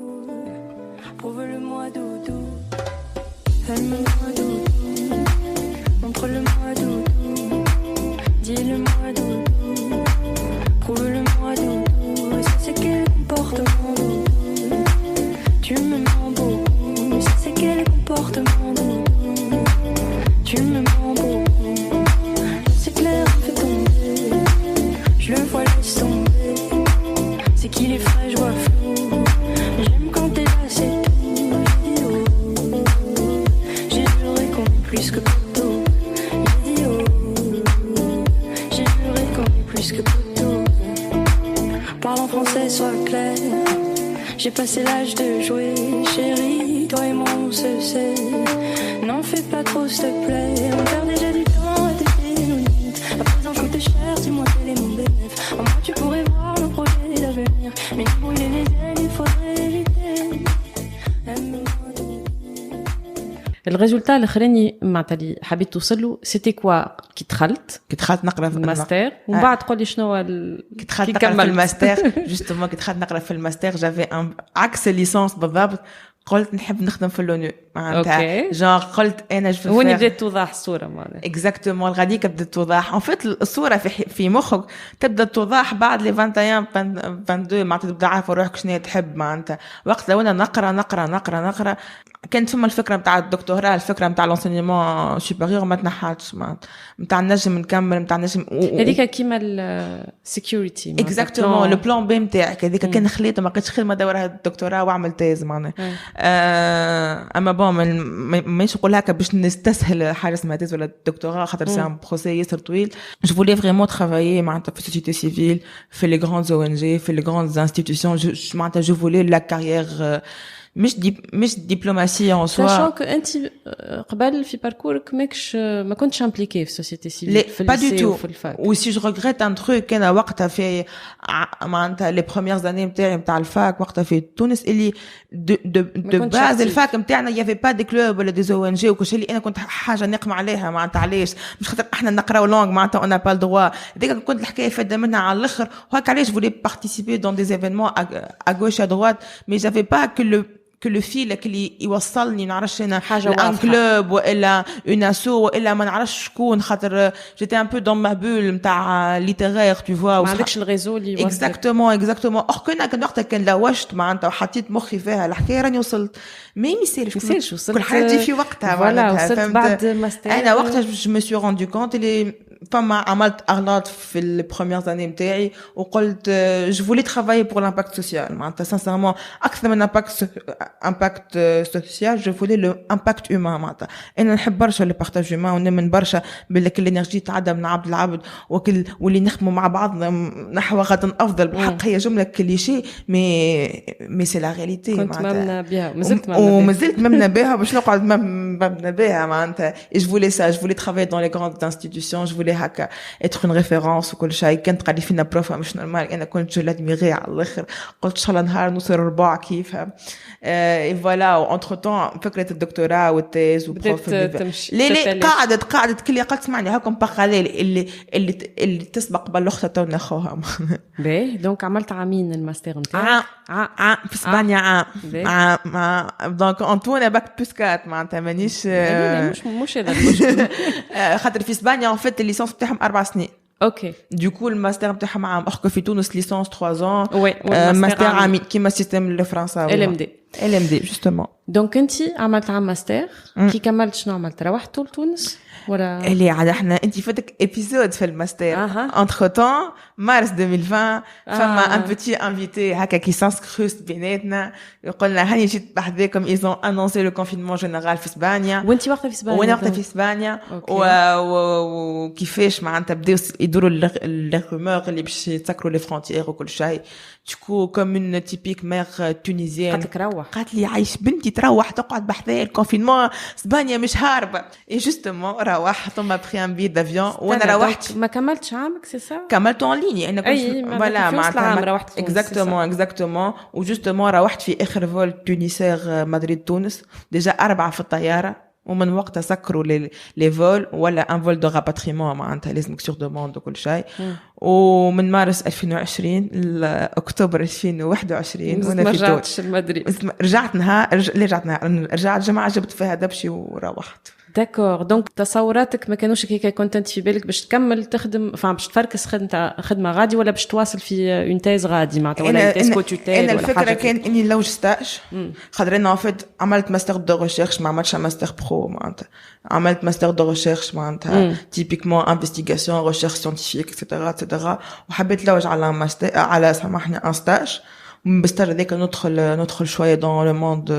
prouve-le-moi doudou. Aime-moi doudou, montre-le-moi doudou, dis-le-moi doudou, prouve-le-moi doudou. Ça c'est quel comportement doudou, tu me mens beaucoup. Ça c'est quel comportement doudou, tu me mens beaucoup. C'est clair, fais tomber, je le vois laisse tomber. C'est qu'il est frais, je vois flou. J'aime quand t'es là, c'est tout. J'ai dit oh, j'ai juré qu'on est plus que poteau. J'ai dit oh, j'ai juré qu'on est plus que poteau. Parle en français, sois clair. J'ai passé l'âge de jouer, chérie. Toi et moi on se sait. N'en fais pas trop, s'il te plaît. On perd déjà du temps à t'aider nos limites. À présent je coûte cher, dis-moi quel est mon bénéfice. En moi tu pourrais voir nos projets d'avenir. Mais nous brûler les ailes, il faudrait éviter. Aime-moi doudou. الريزولتا الاخراني معناتها اللي حبيت توصل له سيتي كوا كي دخلت نقرا في الماستر ومن بعد تقول لي شنو هو كي دخلت نقرا في الماستر جوستومون كي دخلت نقرا في الماستر جافي عكس الليسانس بالضبط. قلت نحب نخدم في لونو معناتها جون قلت انا جو هوني بدات توضح الصوره معناتها اكزاكتومون غاديك بدات توضح ان فيت الصوره في مخك تبدا توضح بعد لي 21 22 معناتها تبدا عارفه روحك شنو تحب معناتها. وقت لو انا نقرا كانت فما الفكره نتاع الدكتوراه الفكره نتاع لونسينيمون سوبيريور ما تنحاتش نتاع نجم نكمل نتاع نجم هذيك كيما السيكوريتي اكزاكتومون لو بلان بي نتاعك هذيك كان خليته ما لقيتش خدمه دورها الدكتوراه وعمل تيز معناها اما بون مانيش نقول هكا باش نستسهل حاجه اسمها تيز ولا الدكتوراه خاطر سي ان بروسي ياسر طويل. جو فولي فريمون ترافايي معناتها في السوسيتي سيفيل في لي غراند او ان جي في لي غراند انستيتيوشن معناتها جو فولي لا كارير مش دبلوماسيه ان سوا. ساشون كو انت قبل في باركورك ما كنتش امبليكي في السوسيتي سيفيل في الليسي وفي الفاك. وسي جو ريغريت ان تروك انا وقتها في معناتها لي بروميير زاني نتاع الفاك وقتها في تونس اللي دو باز الفاك نتاعنا يافي با دي كلوب ولا دي او ان جي وكل اللي انا كنت حاجه نقم عليها معناتها علاش مش خاطر احنا نقراو لونغ معناتها اون با الدروا هذيك كنت الحكايه فاده منها على الاخر وهكا علاش فولي بارتيسيبي دون دي ايفينمون ا غوش ا دوات مي جافي با que le fil اللي يوصلني نعرفش انا ان كلوب والا اون اسو والا ما نعرفش شكون خاطر جيتي ان بو دون ما بول نتاع ليتيرير تو فوا ما عندكش الريزو اللي يوصلك اكزاكتومون كان وقتها كان لوشت معناتها وحطيت مخي فيها الحكايه راني وصلت ما يمسيرش وصلت كل حاجه تجي في وقتها معناتها وصلت بعد ماستر. انا وقتها جو مي سي روندو كونت اللي فما عملت اغلاط في لي بروميير زاني نتاعي وقلت جو فولي ترافايي بور لامباكت سوسيال معناتها سانسيرمون اكثر من امباكت سوسيال جو فولي لو امباكت هيومان معناتها انا نحب برشا لو بارتاج هيومان ونؤمن برشا بالك الانرجي تعدى من عبد العبد واللي نخدموا مع بعضنا نحو غد افضل بالحق هي جمله كليشيه مي سي لا رياليتي معناتها كنت ممنه بها ومازلت ممنه بها باش نقعد ممنه بها معناتها جو فولي سا جو فولي ترافاي دون لي غراند انستيتيوشن جو فولي هكا اتر اون ريفيرونس وكل شيء. كانت قاعده فينا بروفا مش نورمال انا كنت جو لادميغي على الاخر قلت ان شاء الله نهار نوصل 4 كيفها اي فوالا وانتر طون فكره الدكتوراه والتيز وبروف لي قعدت كل قلت اسمعني هاكم بقالي اللي تسبق بالاخت تو ناخوها باهي دونك عملت عامين الماستر نتاعك في اسبانيا عام دونك انطونا باك بوسكات معناتها مانيش مش هذا المشكل خاطر في اسبانيا ان فيت الليسانس بتاعهم 4 سنين اوكي دو كو الماستر بتاعهم عام اخك في تونس ليسانس 3 ans ماستر عام كيما السيستم الفرنساوي ال ام دي LMD justement. دونك انت عملت عام ماستر كي كملت شنو عملت روحت طول تونس ولا اللي عاد احنا انت فاتك ابيزود في الماستر entre temps mars 2020 فما un petit invité هكا كي سانسكروست بيناتنا قلنا هاني جيت بحذاكم ils ont annoncé le confinement général في اسبانيا وانت وقتها في اسبانيا وانا وقتها في اسبانيا وكيفاش معناتها بداو يدوروا لي رومور اللي باش يسكروا لي فرونتيير وكل شيء تكو كوم اون تيبيك مير تونيزيان قالت لي عايش بنتي تروح تقعد بحذايا الكونفينمون اسبانيا مش هاربه اي جوستومون روحت ما بري ان بي دافيون وانا روحت ما كملتش عامك سي سا كملت اون ليني انا كنت فوالا معناتها اكزاكتومون وجوستومون روحت في اخر فول تونسير مدريد تونس ديجا 4 في الطياره ومن وقتها سكروا لي فول ولا ان فول دو راباتريمون معناتها لازمك سور دوموند وكل شيء ومن مارس 2020 لاكتوبر 2021 وانا في رجعتش لمدريد رجعت جماعه جبت فيها دبشي وروحت داكور دونك تصوراتك ما كانوش هيك كنت انت في بالك باش تكمل تخدم باش تفركس خدمه غادي ولا باش تواصل في اون تيز غادي معناتها ولا تيز كوتوتير ولا الفكره كان اني لو ستاج خاطر انا فيت عملت ماستر دو ريشيرش ما عملتش ماستر برو معناتها عملت ماستر دو ريشيرش معناتها تيبيكمون انفستيغاسيون ريشيرش ساينتيفيك اكسيتيرا على ماستر على سامحني ان ستاج بستار ذاك ندخل شويه دون لو موند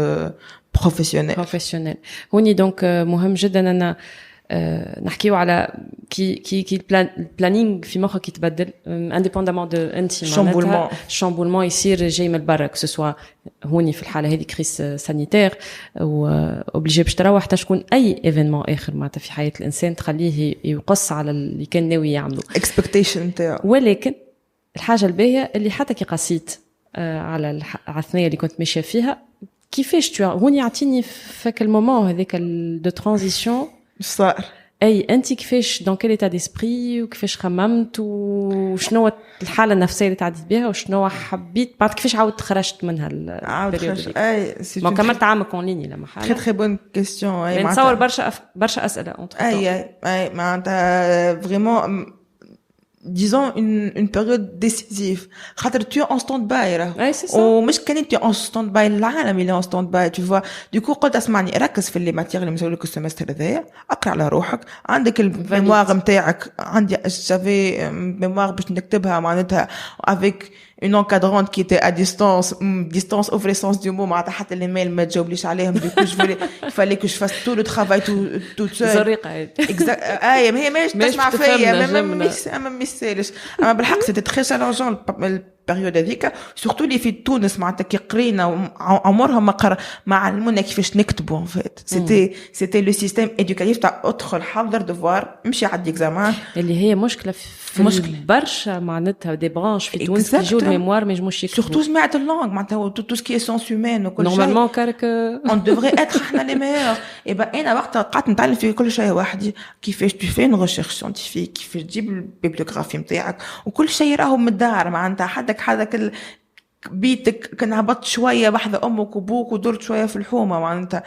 بروفيسيونيل هوني دونك مهم جدا ان نحكيو على كي البلانينغ في مخك يتبدل انديبوندامون دو انت شامبولمون يصير جاي من برا كو سوا هوني في الحاله هذه كريس سانيتير و اوبليجي باش تروح تشكون اي ايفينمون اخر معناتها في حياه الانسان تخليه يقص على اللي كان ناوي يعمله اكسبكتيشن نتاعو ولكن الحاجه الباهيه اللي حتى كي قصيت على الثنيه اللي كنت ماشيه فيها كيفاش تو هوني عطيني فك المومون هذاك دو ترانزيشن صار اي انت كيفاش دون كيل ايتا ديسبري وكيفاش خممت وشنو الحاله النفسيه اللي تعديت بها وشنو حبيت بعد كيفاش عاودت خرجت منها البيريود اي ما كملت عامك اون ليني لما حاله تري بون كيستيون اي نتصور برشا اسئله اي معناتها فريمون disons une période décisive خاطر tu es en stand-by ومش كان انت en stand-by العالم اللي en stand-by tu vois du coup قلت اسمعني ركز في اللي ماتير اللي مسوي لك السمستر هذايا اقرا على روحك عندك الميموار نتاعك عندي جافي ميموار باش نكتبها معناتها avec une encadrante qui était à distance au vrai sens du mot معناتها حتى الايميل ما تجاوبليش عليهم du coup il fallait que je fasse tout le travail tout seul زريقه هي ما هي ماش تسمع فيا ما ميسالش اما بالحق سيتي تري شالونجون البيريود هذيك سورتو اللي في تونس معناتها كي قرينا عمرهم ما علمونا كيفاش نكتبوا ان فيت سيتي لو سيستيم ادوكاتيف تاع ادخل حضر ديفوار امشي عدي اكزامان اللي هي مشكله في برشا معناتها دي برانش في تونس يجوا الميموار ما يجموش يكتبوا سورتو جماعه اللونغ معناتها تو سكي سونس هيومان وكل شيء نورمالمون كارك اون دوفري اتر احنا لي ميور اي با انا وقتها قعدت نتعلم في كل شيء وحدي كيفاش تو في ان ريشيرش ساينتيفيك كيفاش تجيب البيبليوغرافي نتاعك وكل شيء راهو من الدار معناتها حدك بيتك كان هبطت شويه بحذا امك وبوك ودرت شويه في الحومه معناتها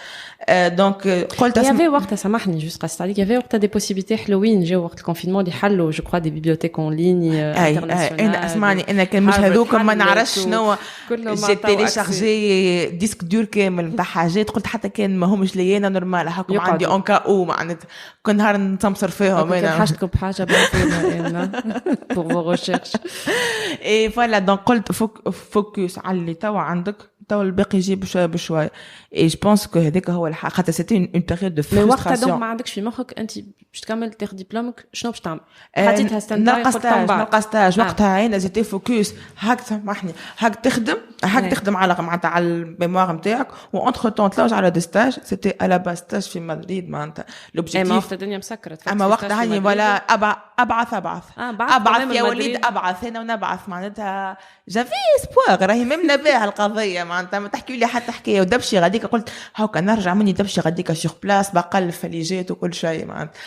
دونك قلت يافي وقتها سامحني جوست قصت عليك يافي وقتها دي بوسيبيتي حلوين جاو وقت الكونفينمون اللي حلوا جو كرو دي بيبليوتيك اون لين انترناسيونال انا اسمعني انا كان مش هذوك ما نعرفش شنو جي تيليشارجي ديسك دور كامل نتاع حاجات قلت حتى كان ما همش لي انا نورمال هاكم عندي اون كا او معناتها كل نهار نتمصر فيهم انا حاجتكم بحاجه بلا بور فو ريشيرش اي فوالا دونك قلت فوكس على اللي توا عندك توا الباقي يجي بشويه بشويه اي جو بونس كو هذاك هو الحق خاطر سيتي اون بيريود دو فرستراسيون وقتها دونك ما عندكش في مخك انت باش تكمل تاخذ دبلومك شنو باش تعمل حطيتها ستاند نلقى ستاج وقتها انا زيتي فوكس هاك سامحني هاك تخدم على معناتها على الميموار نتاعك وانتر طون تلوج على دي ستاج سيتي على با ستاج في مدريد معناتها لوبجيكتيف ما وقت الدنيا مسكرت اما وقتها هاني ولا ابعث يا وليد ابعث هنا ونبعث معناتها جافي اسبوار راهي ممنا بها القضيه معناتها ما تحكي لي حتى حكايه ودبشي غاديك قلت هاكا نرجع مني دبشي غاديك سور بلاس بقلب فليجات وكل شيء معناتها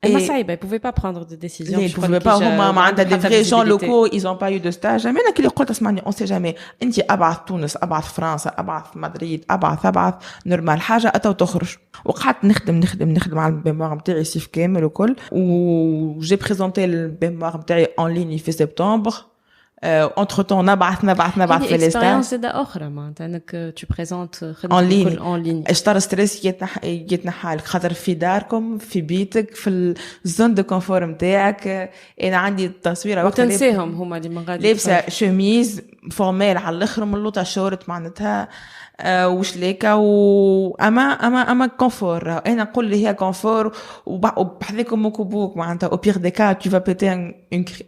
ما صعيبه ils pouvaient pas prendre de décision ils pouvaient pas هما معناتها دي فري جون لوكو ils ont pas eu de stage انا كي قلت اسمعني on sait jamais انت ابعث تونس ابعث فرنسا ابعث مدريد ابعث نورمال حاجه اتو تخرج وقعدت نخدم على الميموار نتاعي صيف كامل وكل وجي بريزونتي الميموار نتاعي en ligne في سبتمبر entre temps نبعث في l'expérience زاد اخرى معناتها انك tu présentes خدمتك en ligne اشتري ستريس يتنحى لك خاطر في داركم في بيتك في الزون دو كونفور نتاعك. انا عندي تصويره وقت وتنساهم هما اللي من غادي لابسه شوميز فورمال على الاخر من اللوطه شورت معناتها وشليكه اما كونفور. انا نقول لي هي كونفور وبحذاكم مكبوك معناتها او بيغ دي كا tu vas péter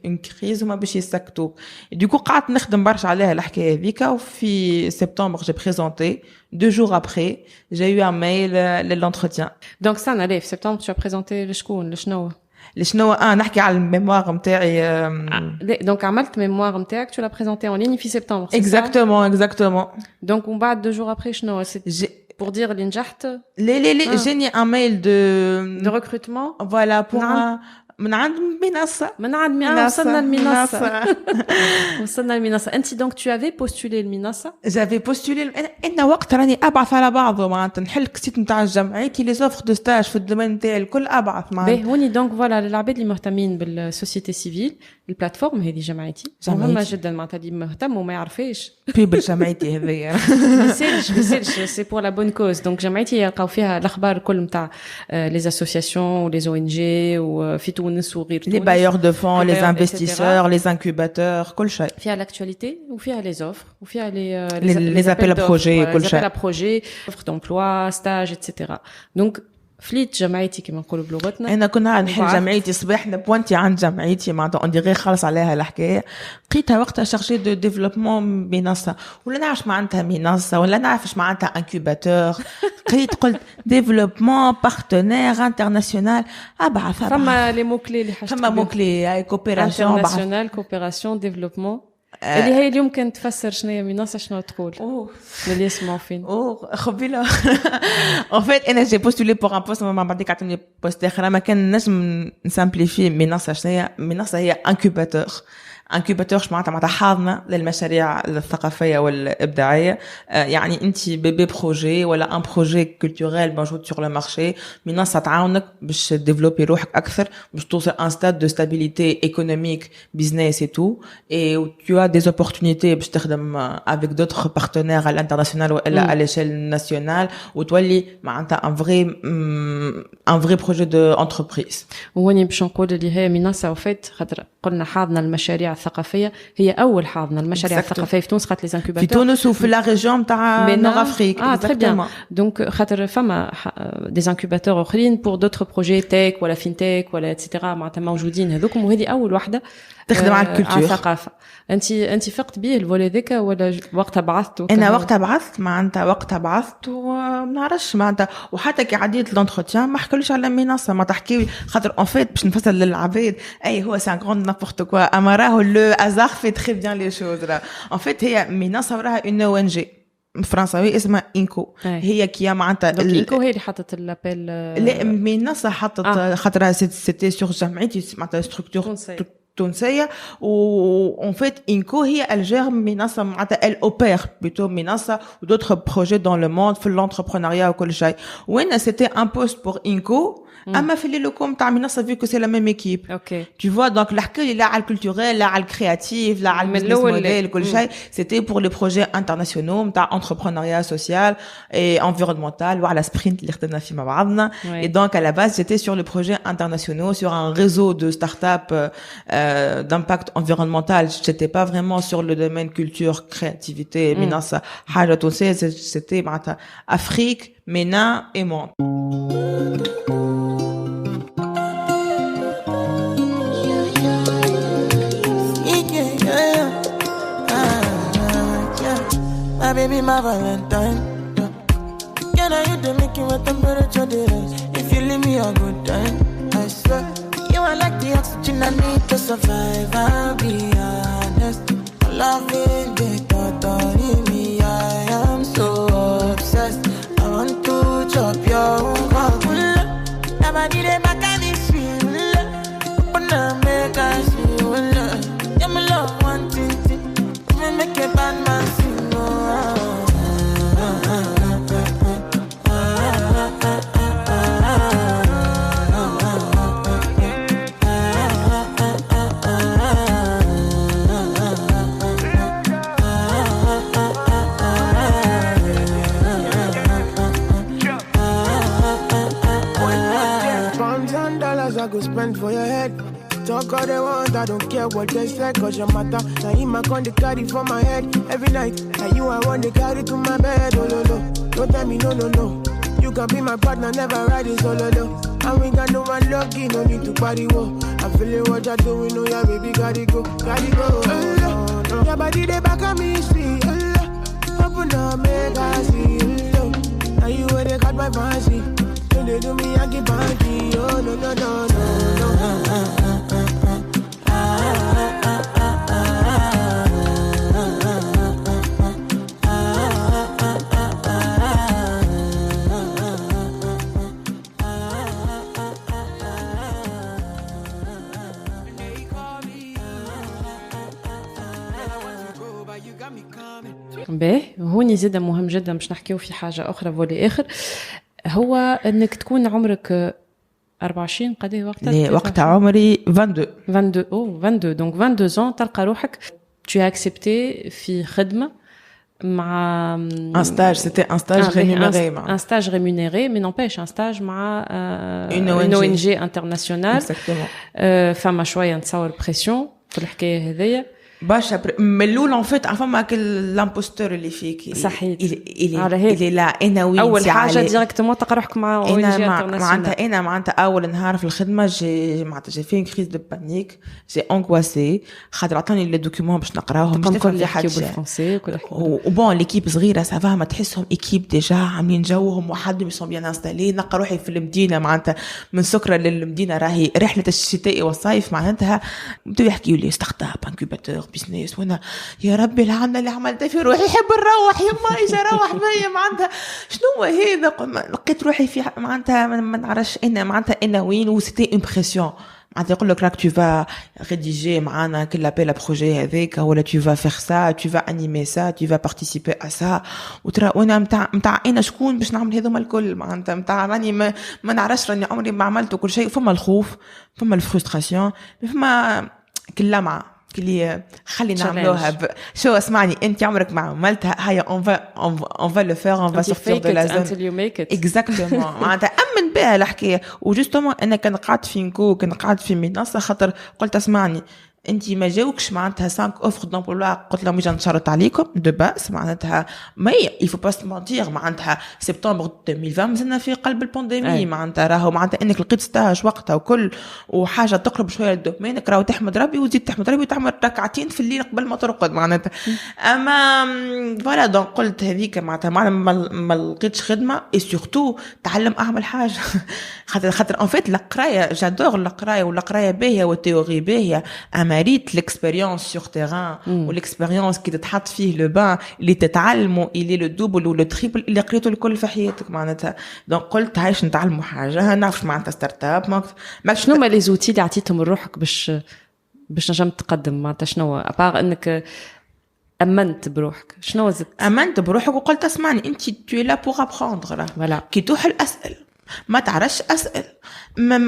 une crise وما باش يسكتوك. ديكو قعدت نخدم برشا عليها الحكايه هذيك. وفي سبتمبر j'ai présenté 2 jours après j'ai eu un mail للentretien. Donc ça allez في سبتمبر tu as présenté لشكون لشنو لشنو نحكي على الميموار نتاعي. donc عملت mémoire نتاعك tu l'as présenté en ligne في سبتمبر exactement. donc ومن بعد 2 jours après شنو pour dire اللي نجحت لا جاني un mail de recrutement voilà pour من عند منصة وصلنا المنصة. انت donc tu avais postulé المنصة. j'avais postulé انا وقت راني ابعث على بعضه معناتها نحل السيت نتاع جمعيتي لي زوفر دو ستاج في الدومين نتاعي الكل ابعث معناتها. باهي هوني donc voilà العباد اللي مهتمين بالسوسيتي سيفيل البلاتفورم هذه جمعيتي مهمة جدا معناتها اللي مهتم وما يعرفش بيبل جمعيتي هذيا بيسالش سي بور لا بون كوز. donc جمعيتي يلقاو فيها الاخبار الكل نتاع لي اسوسياسيون ولي او ان جي وفي تونس وغير تونس. les bailleurs de fonds les investisseurs les incubateurs كل شيء فيها l'actualité وفيها les offres وفيها les appels à projets كل شيء. les appels à projets offres d'emploi stage etc. donc فليت جمعيتي كما نقولوا بلغتنا. انا كنا نحل جمعيتي صباح نبوانتي عند جمعيتي معناتها اون ديغي خلص عليها الحكايه. لقيتها وقتها شارجي دو ديفلوبمون منصه ولا نعرفش معناتها منصه ولا نعرفش معناتها انكوباتور. قلت ديفلوبمون بارتنير انترناسيونال ابعث فما لي مو كلي اللي حاجه فما مو كلي كوبيراسيون انترناسيونال كوبيراسيون ديفلوبمون اللي هي اليوم كانت تفسر شنو هي منصه شنو تقول اللي يسمعوا فين خبيله. en fait انا جي بوستولي بور ان بوست ما بعدك عطوني بوست اخر ما كان نجم نسامبليفي منصه شنو هي. منصه هي انكوباتور معناتها حاضنه للمشاريع الثقافيه والابداعيه. يعني انت بيبي بروجي ولا ان بروجي كولتوريل موجود سور لو مارشي منصه تعاونك باش ديفلوبي روحك اكثر باش توصل ان ستاد دو ستابيليتي ايكونوميك بيزنس اي تو اي tu as des opportunités باش تخدم avec d'autres partenaires à l'international ولا à l'échelle nationale وتولي معناتها un vrai projet de entreprise. وهوني باش نقول اللي هي منصه وفات خاطر قلنا حاضنه المشاريع الثقافيه هي اول حاضنه المشاريع الثقافيه في تونس خاطر لي انكوباتور في تونس وفي لا ريجيون تاع نور افريك. تري بيان دونك خاطر فما دي انكوباتور اخرين بور دوتر بروجي تيك ولا فينتيك ولا اتسيتيرا معناتها موجودين هذوكم وهذه اول وحده تخدم على الكولتور الثقافه. انت فقت به الفولي ذاك ولا وقتها بعثت؟ انا وقتها بعثت وما نعرفش معناتها وحتى كي عديت لونتروتيان ما حكوليش على المنصه ما تحكي خاطر ان فيت باش نفسر للعباد اي هو سان غروند نابورت كوا اما راهو لو ازار في تري بيان لي شوز راه ان فيت هي منصه وراها اون او ان جي فرنساوي اسمها انكو. هي كيا معناتها انكو هي اللي حطت الابل لا منصه حطت خاطر سيتي سور جمعيتي معناتها ستركتور تونسيه و en fait إنكو هي الجير منصه معناتها elle opère plutôt منصه و d'autres projets dans le monde في l'entrepreneuriat وكل شيء. وين c'était un poste pour إنكو اما في لي لوكوم تاع منصه vu que c'est la même équipe. اوكي tu vois donc الحكايه لا على الكولتوريل لا على الكرياتيف لا على البيزنس موديل كل شيء c'était pour les projets internationaux تاع entrepreneuriat social et environnemental وعلى sprint اللي خدمنا فيه مع بعضنا. et donc à la base j'étais sur les projets internationaux sur un réseau de start-up d'impact environnemental. J'étais pas vraiment sur le domaine culture créativité منصه حاجه تونسيه. c'était معناتها Afrique MENA et monde. My baby, my Valentine. Can I you to make you a temperature rise? If you leave me a good time, I swear. You are like the oxygen I need to survive. I'll be honest. Loving the thought of me, I am so obsessed. I want to chop your heart. Never did it back at this feel. Open up, make us feel. Yeah, my love, one thing. Make a bad man sing. talk all they want, I don't care what they say, cause your matter. Now you my con, they carry for my head every night. Now you I want to carry to my bed, oh no no. Don't tell me no no no. You can be my partner, never ride it solo no. And we got no one lucky, no need to party wo. I'm feeling what you're doing, oh yeah baby, gotta go, gotta go. Your body they back at me, see, open up, make I see, now you where they got my fancy. Don't they do me, I get banky, oh no no no no no. باهي هوني زيادة مهم جدا باش نحكيو في حاجة أخرى فولي آخر هو أنك تكون عمرك 24 قديه وقتها؟ لي وقت عمري 22 دونك 22 تلقى روحك tu as accepté في خدمة مع un stage, c'était un stage rémunéré. Un stage rémunéré, mais n'empêche, un stage مع une ONG internationale. Exactement. فما شوية نتصور pression في الحكاية هذية. باش من الاول ان فيت فما كل لامبوستور اللي فيك صحيح اللي لا انا وين اول حاجه ديريكتومون تلقى روحك مع او ان جي انترناسيونال معناتها اول نهار في الخدمه معناتها في كريز دو بانيك جي انغواسي خاطر عطاني لي دوكيومون باش نقراهم باش نفهم في حاجه بالفرنسي وبون ليكيب صغيره سافا ما تحسهم ايكيب ديجا عاملين جوهم وحدهم يسون بيان انستالي نلقى روحي في المدينه معناتها من سكره للمدينه راهي رحله الشتاء والصيف معناتها بدو يحكيوا لي ستارت اب انكوباتور بيزنس وانا يا ربي العمل اللي عملته في روحي يحب نروح يما اجا روح بيا معناتها شنو هذا لقيت روحي في معناتها ما نعرفش انا معناتها انا وين وسيتي امبرسيون معناتها يقول لك راك tu vas rédiger معنا كل لابيل بروجي هذاك ولا tu vas faire ça tu vas animer ça tu vas participer à ça وترى وانا متاع انا شكون باش نعمل هذوما الكل معناتها متاع راني ما نعرفش راني عمري ما عملت كل شيء فما الخوف فما الفرستراسيون فما كل لمعه اللي خلي نعملوها شو اسمعني انت عمرك ما عملتها هيا on va le faire on va sortir de la zone exactement معناتها امن بها الحكايه وجوستومون انا كان قاعد في نكو كان قاعد في منصه خاطر قلت اسمعني انتي ما جاوكش معناتها 5 اوفر دومبلوا قلت لهم اجا نشرط عليكم دو باس معناتها ما يفو با سمونتير معناتها سبتمبر 2020 مازلنا في قلب البانديمي معناتها راهو معناتها انك لقيت ستاج وقتها وكل وحاجه تقرب شويه للدومينك راهو تحمد ربي وتزيد تحمد ربي وتعمل ركعتين في الليل قبل ما ترقد معناتها اما فوالا دونك قلت هذيك معناتها ما لقيتش خدمه اي سورتو تعلم اعمل حاجه خاطر ان فيت القرايه جادور القرايه والقرايه باهيه والتيوري باهيه مريت l'expérience sur terrain والاكسبيريونس كي تتحط فيه لو بان اللي تتعلموا اللي لو دوبل ولا تريبل اللي قريته الكل في حياتك معناتها دونك قلت هايش نتعلموا حاجه نعرف معناتها ستارت اب ما شنو ما لي زوتي اللي عطيتهم لروحك باش نجم تقدم معناتها شنو ابار انك امنت بروحك شنو زدت امنت بروحك وقلت اسمعني انت tu es là pour apprendre كي توحل اسال ما تعرفش اسال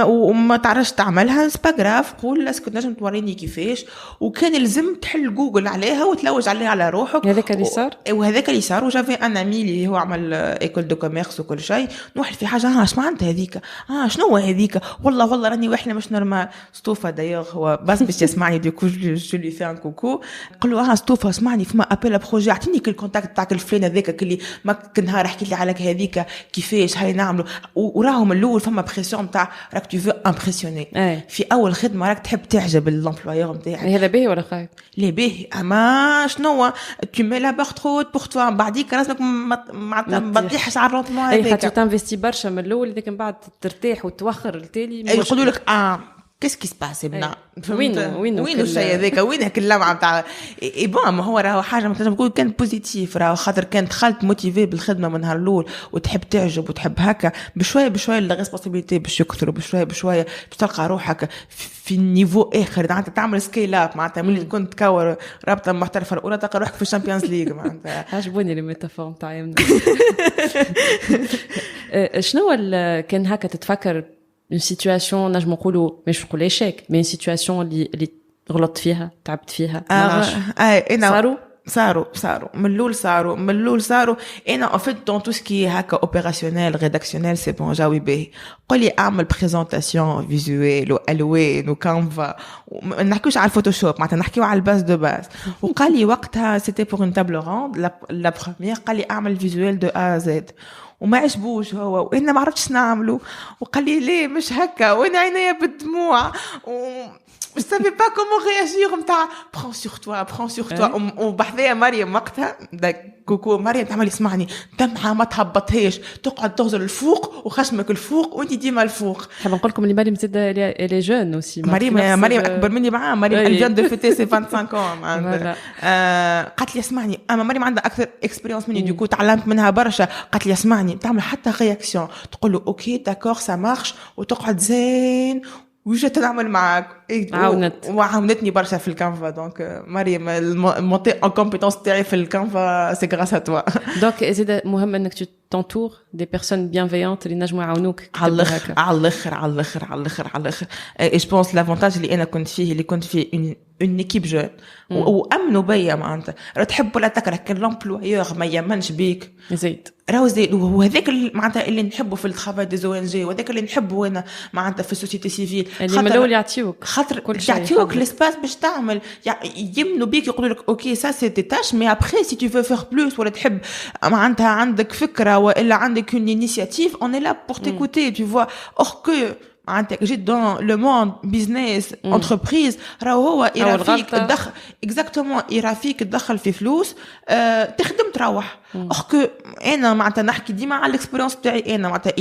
وما تعرفش تعملها سباغراف قول اسكو نجم توريني كيفاش وكان يلزم تحل جوجل عليها وتلوج عليها على روحك هذاك اللي صار وهذاك اللي صار وجافي ان امي اللي هو عمل ايكول دو كوميرس وكل شيء نوحل في حاجه اش معناتها هذيك شنو هذيك والله راني واحنا مش نورمال ستوفا دايوغ هو بس باش يسمعني ديكو جو لي في ان كوكو قال له ستوفا اسمعني فما ابل بروجي اعطيني كل كونتاكت تاعك الفلان هذاك اللي ما كل نهار حكيت لي على هذيك كيفاش هاي نعملوا وراهم الاول فما بريسيون تاع راك tu veux impressionner في اول خدمه راك تحب تعجب الامبلويور نتاعك هذا باهي ولا خايب لي باهي اما شنو tu mets la barre trop haute pour toi بعديك راسك ما تطيحش على الروندمون هذاك اي خاطر تنفستي برشا من الاول لكن بعد ترتاح وتوخر التالي يقولوا لك qu'est-ce qui se passe ابنا وين الشيء هذاك وين هاك اللمعه نتاع اي بون ما هو راهو حاجه مثلا نقول كان بوزيتيف راهو خاطر كان دخلت موتيفي بالخدمه من نهار الاول وتحب تعجب وتحب هكا بشويه لا ريسبونسابيلتي باش يكثروا بشويه باش تلقى روحك في النيفو اخر معناتها تعمل سكيل اب معناتها ملي تكون تكور رابطه محترفه الاولى تلقى روحك في الشامبيونز ليغ معناتها عجبوني الميتافور نتاعي شنو كان هكا تتفكر une situation نجم نقولوا مش نقول ايشيك مي une situation اللي غلطت فيها تعبت فيها انا من الاول صاروا انا en fait dans tout ce qui est هكا opérationnel rédactionnel c'est bon جاوي باهي قل لي اعمل بريزونطاسيون فيزوال والوان وكانفا ما نحكيوش على الفوتوشوب معناتها نحكيو على الباز دو باز وقال لي وقتها c'était pour une table ronde la première قال لي اعمل فيزوال de A à Z وما عجبوش هو وانا ما عرفتش نعمله وقال لي ليه مش هكا وانا عينيا بالدموع je savais pas comment réagir متاع prends sur toi وبحذايا مريم وقتها كوكو مريم تعمل يسمعني دمعة ما تهبطهاش تقعد تغزل الفوق وخشمك الفوق وانت ديما الفوق. حاب نقول لكم اللي مريم زاد لي جون اوسي مريم اكبر مني معاه مريم elle vient de fêter ses 25 ans قالت لي اسمعني اما مريم عندها اكثر اكسبيرينس مني دوكو تعلمت منها برشا قالت لي اسمعني تعمل حتى رياكسيون تقول له اوكي داكور سا مارش وتقعد زين وجيت نعمل معاك وعاونتني برشا في الكانفا دونك مريم المونتي ان كومبيتونس تاعي في الكانفا سي غراس ا توا دونك زيد مهم انك تنتور دي بيرسون بيانفيانت اللي نجموا يعاونوك على الاخر اي جو بونس لافونتاج اللي انا كنت فيه une équipe jeune وامنوا بيا معناتها تحب ولا تكره كان لامبلويور ما يمنش بيك زيد راهو زيد وهذاك معناتها اللي نحبه في الترافاي دي زو ان جي وهذاك اللي نحبه انا معناتها في السوسيتي سيفيل اللي من الاول يعطيوك خاطر يعطيوك ليسباس باش تعمل يمنوا بيك يقولوا لك اوكي سا سي دي تاش مي ابري سي تو فو فير بلوس ولا تحب معناتها عندك فكره ولا عندك اون انيشياتيف اون اي لا بور تيكوتي tu vois or que معناتها جيت دون لو موند بيزنس انتربريز راهو هو يرافيك تدخل اكزاكتومون يرافيك تدخل في فلوس تخدم تروح اخكو انا معناتها نحكي ديما على الاكسبيرينس تاعي انا معناتها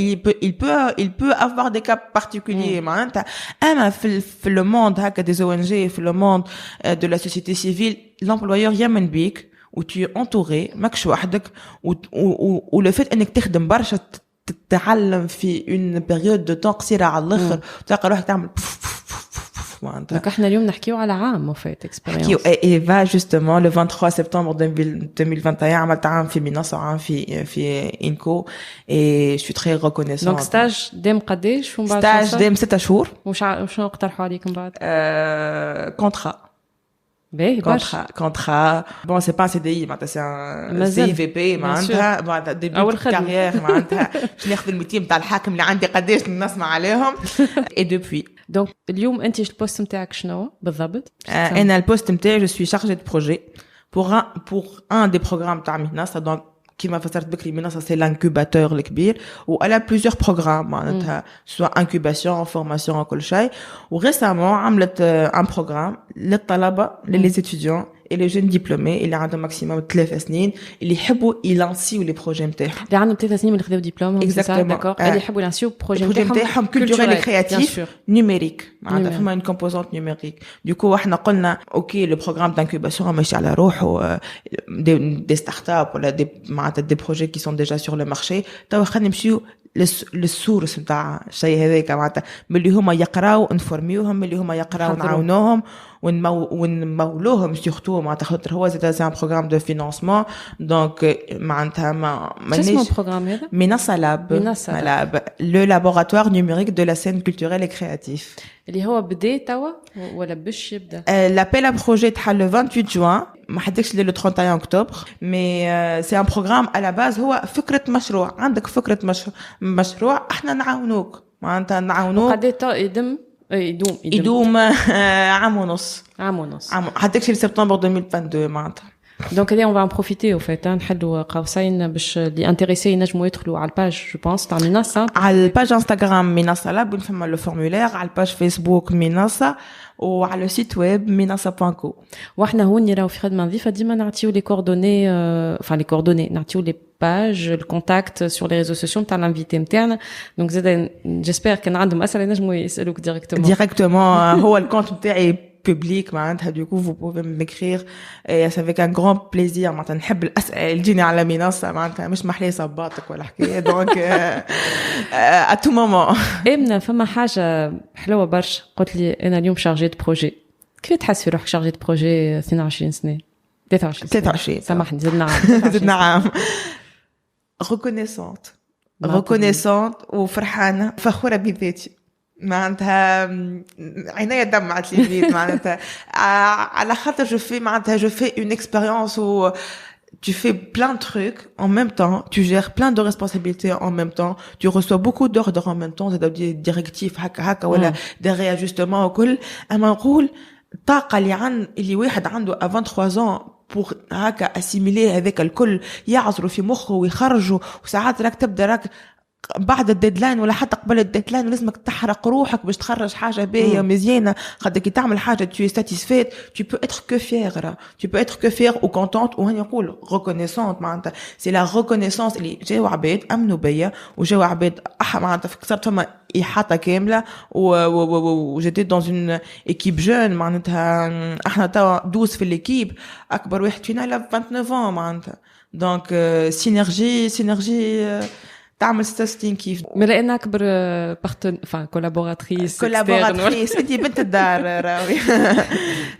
il peut avoir des cas particuliers معناتها اما في لو موند هكا دي او ان جي في لو موند دو لا سوسيتي سيفيل لامبلويور يمن بيك و tu es entouré ماكش وحدك و لو فيت انك تخدم برشا تتعلم في une période de temps قصيرة على الآخر تلقى روحك تعمل دونك احنا اليوم نحكيو على عام وفات اكسبيرينس et va justement le 23 septembre 2021 عملت عام في منصة وعام في إنكو et je suis très reconnaissante. دونك ستاج دام قداش ومن بعد ستاج دام 6 شهور وشنو اقترحوا عليكم بعد كونترا contrat bon c'est pas un CDI معناتها c'est un CVP معناتها début de carrière معناتها باش ناخذ الميتين نتاع الحاكم اللي عندي قداش نسمع عليهم et depuis donc اليوم انت البوست نتاعك شنو بالضبط؟ انا البوست نتاعي je suis chargée de projet pour un des programmes تاع منصة donc كيما فسرت بكري منصة سي لانكوباتور الكبير وعلى بليزيور بروغرام معناتها سواء انكوباسيون فورماسيون كل شيء وريسامون عملت ان بروغرام للطلبة للي ستوديون et les jeunes diplômés اللي عندهم ماكسيموم 3 سنين اللي يحبوا يلانسيو لي بروجي نتاعهم اللي عندهم 3 سنين من خداو دبلوم داكور اللي يحبوا يلانسيو بروجي نتاعهم كولتورال كرياتيف نيميريك معناتها فما اون كومبوزونت نيميريك دوكو احنا قلنا اوكي لو بروغرام دانكوباسيون ماشي على روحه دي ستارت اب ولا دي معناتها دي بروجي كي سون ديجا سور لو مارشي توا خلينا نمشيو للسورس نتاع الشيء هذاك معناتها ملي هما يقراو نفورميوهم ملي هما يقراو نعاونوهم ونمولوهم سورتو معناتها خاطر هو زاد سي ان بروغرام دو فينانسمون دونك معناتها ما اسمه البروغرام هذا منصة لاب لو لابوراتوار نيميريك دو لا سين كولتوريل اي كرياتيف اللي هو بدا توا ولا باش يبدا لابيل ا بروجي تاع لو 28 جوان ما حدكش لي لو 31 اكتوبر مي سي ان بروغرام على باز هو فكرة مشروع عندك فكرة مشروع احنا نعاونوك معناتها نعاونوك قد يدوم عام ونص حتى كشي سبتمبر 2022 معناتها دونك هذه on va en profiter au fait نحلوا قوسين باش اللي انتريسي ينجموا يدخلوا على الباج جو بونس تاع منصة على الباج انستغرام منصة لاب ونفهم لو فورمولير على الباج فيسبوك منصة وعلى السيت ويب منصة.co واحنا هون راهو في خدمة نظيفة ديما نعطيو لي كوردوني enfin les coordonnées نعطيو لي باج الكونتاكت سور لي ريزو سوسيو نتاع الانفيتي نتاعنا دونك زاد جيسبر كان عندهم اسئله ينجموا يسالوك ديريكتومون هو الكونت نتاعي public معناتها دوكو vous pouvez m'écrire et c'est avec un grand plaisir معناتها نحب الاسئله اللي تجيني على منصه معناتها مش محلي صباطك ولا حكايه دونك à tout moment امنا فما حاجه حلوه برشا قلت لي انا اليوم شارجي دو بروجي كيف تحس في روحك شارجي دو بروجي 22 سنه 23 سامحني زدنا عام reconnaissante وفرحانه فخوره بذاتي معناتها عينيا دمعت لي بليد معناتها على خاطر je fais une expérience où tu fais plein de trucs en même temps, tu gères plein de responsabilités en même temps, tu reçois beaucoup d'ordres en même temps, c'est-à-dire des directives هكا ولا des réajustements وكل. اما نقول الطاقة اللي واحد عنده à 23 ans pour هكا assimiler avec الكل يعصروا في مخه ويخرجوا، وساعات راك تبدا راك بعد الديدلاين ولا حتى قبل الديدلاين لازمك تحرق روحك باش تخرج حاجه باهيه مزيانه. خاطر كي تعمل حاجه tu es satisfaite, tu peux être que fier ou contente وهني نقول reconnaissante. معناتها c'est la reconnaissance اللي جاوا عباد امنوا بيا وجاوا عباد معناتها صارت فما إحاطة كاملة وجيت dans une équipe jeune. معناتها احنا توا 12 في الإيكيب، أكبر واحد فينا له 29 ans معناتها. donc synergie تعمل ستين كيف. ملا أنا أكبر كولابوراتريس أنتي بنت الدار راوي.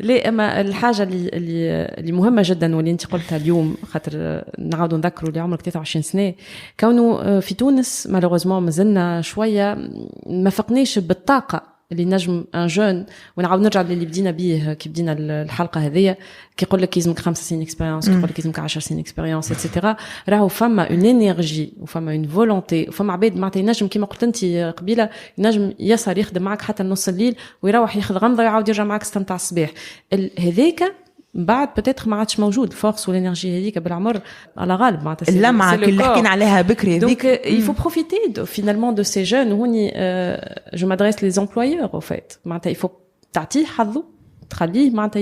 ليه أما الحاجة اللي مهمة جدا واللي أنت قلتها اليوم، خاطر نعاودوا نذكروا اللي عمرك 23 سنة، كونه في تونس مالوغوزمون مازلنا شوية ما فقناش بالطاقة اللي نجم ان جون. ونعاود نرجع للي بدينا بيه كي بدينا الحلقه هذيا، كي يقول لك يلزمك 5 سنين اكسبيريونس، كي يقول لك يلزمك 10 سنين اكسبيريونس اتسيتيرا. راهو فما اون انرجي وفما اون فولونتي وفما عباد معناتها ينجم كيما قلت انت قبيله ينجم يسهر يخدم معك حتى نص الليل ويروح ياخذ غمضه ويعاود يرجع معك 6 نتاع الصباح. هذاك بعد بتاتخ ما عادش موجود الفورس والانرجي هذيك بالعمر على غالب معناتها اللمعه اللي حكينا عليها بكري. donc il faut profiter finalement de ces jeunes. وهوني je m'adresse les employeurs au fait. معناتها il faut تعطيه حظه، تخليه معناتها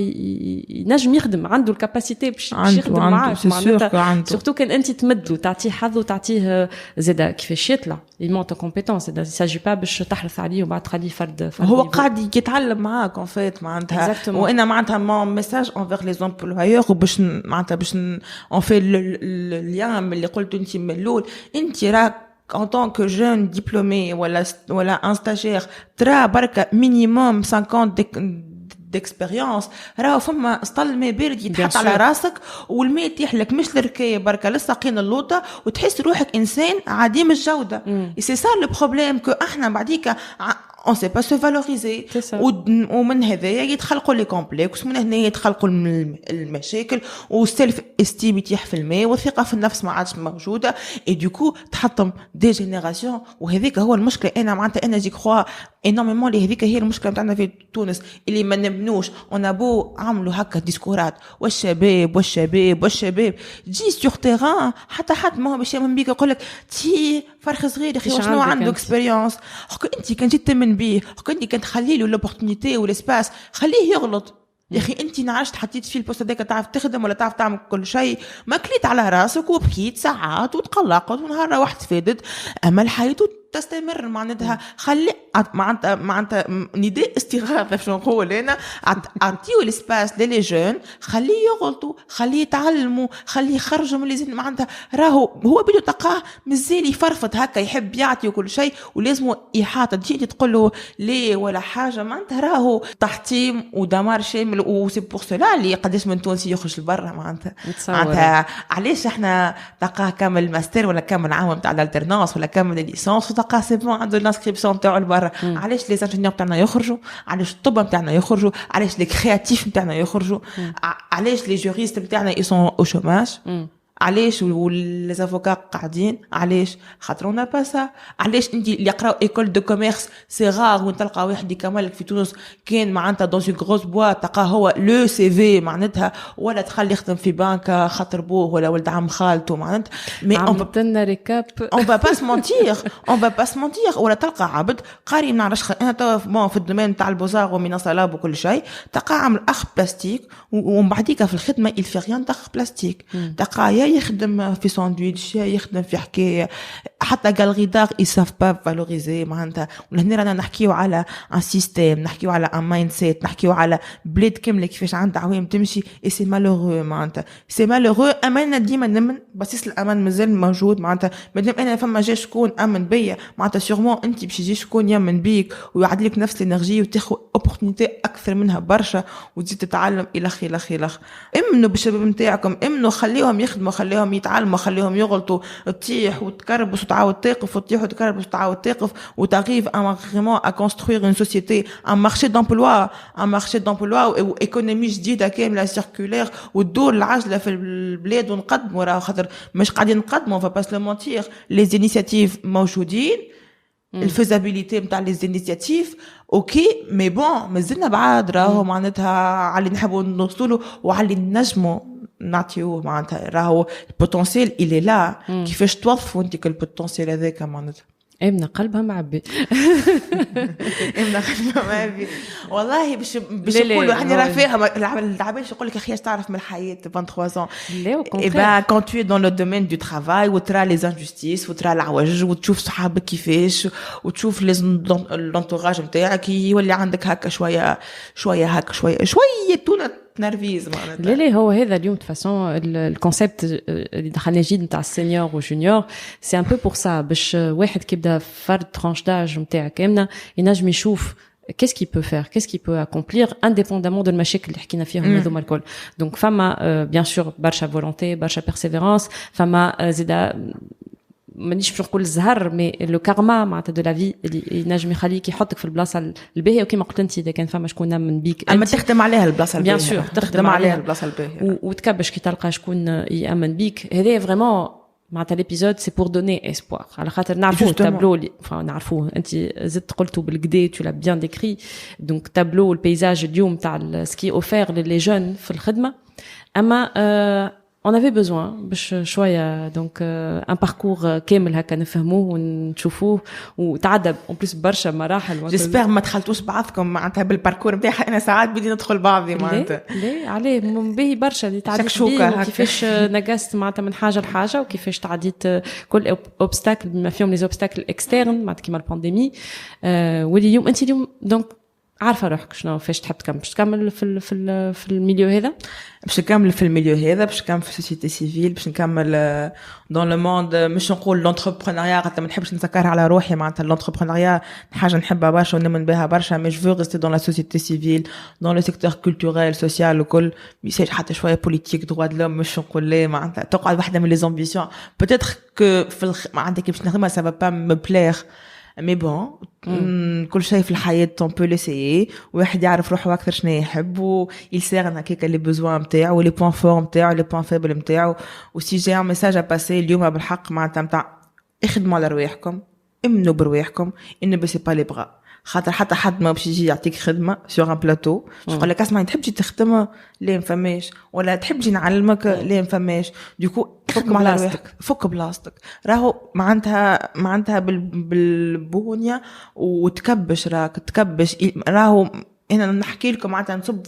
ينجم يخدم، عنده الكاباسيتي باش يخدم معاك معناتها. سورتو كان انت تمد له تعطيه حظه وتعطيه زاده كيفاش يطلع يمونت كومبيتونس. اذا ساجي با باش تحرص عليه وبعد تخليه فرد هو قاعد يتعلم معاك ان فيت معناتها. وانا معناتها مون ميساج انفير لي زومبلويور باش معناتها باش اون في اليوم اللي قلت انت من الاول، انت راك en tant que jeune diplômé ولا un stagiaire ترى بركه مينيموم 50 d'expérience. راهو فما اسطل ما بارد يتحط على راسك والماء يتيح لك مش الركايه بركه للساقين اللوطه وتحس روحك انسان عديم الجوده. سي سا لو بروبليم كو احنا بعديك on sait pas se valoriser. ومن هذايا يتخلقوا لي كومبلكس، من هنا يتخلقوا المشاكل والسيلف استيم يتيح في الماء والثقه في النفس ما عادش موجوده. اي دوكو تحطم دي جينيراسيون وهذيك هو المشكله. انا معناتها انا جي كخوا انورمون لي هذيك هي المشكله نتاعنا في تونس اللي ما نبنوش. اون ابو عملوا هكا ديسكورات والشباب جي سور تيران حتى حد ما باش يمن بيك يقول لك تي فرخ صغير اخي شنو عنده اكسبيريونس. انت كان جيت تمن بيه، انت كان تخلي له لوبورتونيتي والاسباس، خليه يغلط يا اخي. انت نعشت حطيت في البوست هذاك تعرف تخدم ولا تعرف تعمل كل شيء، ما كليت على راسك وبكيت ساعات وتقلقت ونهار واحد فادت. اما الحياه تستمر معناتها خلي معناتها نداء استغاثه شنو نقول انا اعطيو الاسباس لي جون، خليه يغلطوا، خليه يتعلموا، خليه يخرجوا من اللي معناتها راهو هو بده تلقاه مازال يفرفط هكا يحب يعطي وكل شيء ولازم احاطه تجي تقول له ليه ولا حاجه. معناتها راهو تحطيم ودمار شامل. وسي بور سولا اللي قداش من تونسي يخرج لبرا معناتها علاش احنا تلقاه كامل ماستر ولا كامل عام نتاع الالترنانس ولا كامل ليسونس وتلقاه سي بون عنده الانسكريبسيون تاعو لبرا. علاش لي انجينيور تاعنا يخرجوا، علاش الطب نتاعنا يخرجوا، علاش لي كرياتيف نتاعنا يخرجوا، علاش لي جوريست نتاعنا يسون او شوماج، علاش ولي افوكا قاعدين، علاش خاطر اون با سا. علاش انت اللي يقراو ايكول دو كوميرس سي رار وين تلقى واحد يكمل في تونس كان معناتها دون اون غروس بواط تلقى هو لو سي في معناتها، ولا تخلي يخدم في بنك خاطر بوه ولا ولد عم خالته معناتها. مي عملتنا ريكاب اون با با سمونتير ولا تلقى عبد قاري ما نعرفش. انا توا بون في الدومين تاع البوزار ومن صلاب وكل شيء، تلقى عامل اخ بلاستيك ومن بعديك في الخدمه يلفي ريان تاع بلاستيك. تلقى يخدم في ساندويتش، يخدم في حكايه، حتى غالري دار يساف با فالوريزي معناتها. ولهنا رانا نحكيو على ان سيستيم، نحكيو على ان مايند سيت، نحكيو على بلاد كامله كيفاش عندها عوام تمشي. اي سي مالورو معناتها سي مالورو. امانه ديما نمن باسيس الامان مازال موجود معناتها. مادام انا فما جا شكون امن بيا معناتها سيغمون انت باش يجي شكون يمن بيك ويعدلك نفس الانرجي وتاخذ اوبورتونيتي اكثر منها برشا وتزيد تتعلم الى اخره. امنوا بالشباب نتاعكم، امنوا خليهم يخدموا، خليهم يتعلموا، خليهم يغلطوا، تطيح وتكربس تعاود تقف وتطيح وتكرر باش تعاود تقف وتarrive vraiment à construire une société un marché d'emploi وايكونومي جديده كامله سيركولير وتدور العجله في البلاد ونقدموا راه خاطر مش قاعدين نقدموا on va pas se le mentir les initiatives موجودين الفيزابيليتي نتاع لي زينيسياتيف اوكي مي بون مازلنا بعاد راهو معناتها على اللي نحبوا نوصلوا وعلى اللي نجموا نعطيوه معناتها راهو البوتنسيال إلي لا كيفاش توظفوا انت كل البوتنسيال هذاك معناتها ابن قلبها معبي ابن قلبها معبي والله باش نقولوا احنا راه فاهم العباد يقول لك اخي تعرف من الحياه 23 ans et ben quand tu es dans le domaine du travail وترى les injustices وترى العوج وتشوف صحابك كيفاش وتشوف l'entourage نتاعك يولي عندك هكا شويه هكا شويه تنرفيز معناتها لا هو هذا اليوم تفاصون الكونسيبت اللي دخلنا جديد نتاع السينيور وجونيور سي ان بو بور سا باش واحد كيبدا فرد ترانش داج نتاع كامله ينجم يشوف qu'est-ce qu'il peut faire qu'est-ce qu'il peut accomplir indépendamment de المشاكل اللي حكينا فيهم هذوما الكل دونك فما بيان سور برشا فولونتي برشا بيرسيفيرانس فما زيدا مانيش باش نقول الزهر مي لو كارما معناتها دو لا في اللي ينجم يخليك يحطك في البلاصه الباهيه وكيما قلت انت اذا كان فما شكون من بيك اما تخدم عليها البلاصه الباهيه بيان سور تخدم عليها البلاصه الباهيه وتكبش كي تلقى شكون يامن بيك هذا فريمون معناتها ليبيزود سي بور دوني اسبوار على خاطر نعرفوا التابلو اللي نعرفوه انت زدت قلتوا بالكدا تو لا بيان ديكري دونك تابلو البيزاج اليوم تاع سكي اوفير لي جون في الخدمه اما on avait besoin باش شويه دونك ان باركور كامل هكا نفهموه ونشوفوه وتعدى اون بليس برشا مراحل جيسبر ما دخلتوش بعضكم معناتها بالباركور نتاعها انا ساعات بدي ندخل بعضي معناتها لا عليه باهي برشا اللي تعديت كيفاش نقصت معناتها من حاجه لحاجه وكيفاش تعديت كل اوبستاكل بما فيهم لي اوبستاكل اكسترن معناتها كيما البانديمي واليوم انت اليوم دونك عارفه روحك شنو فاش تحب تكمل باش تكمل في الميليو هذا باش نكمل في الميليو هذا باش نكمل في السوسيتي سيفيل باش نكمل دون لو موند مش نقول لونتربرونيا خاطر ما نحبش نسكر على روحي معناتها لونتربرونيا حاجه نحبها برشا ونؤمن بها برشا مي جو ريستي دون لا سوسيتي سيفيل دون لو سيكتور كولتوريل سوسيال وكل ميساج حتى شويه بوليتيك دروا دو لوم مش نقول ليه معناتها تقعد واحده من لي زامبيسيون بوتيتر كو في معناتها كيفاش نخدمها سا با مي بلير مي بون كل شيء في الحياة on peut l'essayer واحد يعرف روحه أكثر شنو يحب ويسيرن هكاك لي بوزوان نتاعو ولي بوين فور نتاعو لي بوين فيبل نتاعو وسي جي ان ميساج اباسي اليوم بالحق معناتها نتاع اخدموا على رواحكم امنوا برواحكم ان بسي با لي بغا خاطر حتى حد ما باش يجي يعطيك خدمه سور ان بلاتو يقول لك اسمع تحب تجي تخدم ليه ما فماش ولا تحب تجي نعلمك ليه ما فماش دوكو خدم على رواحك فك بلاصتك راهو معناتها بالبونيه وتكبش راك تكبش راهو هنا نحكي لكم معناتها نصب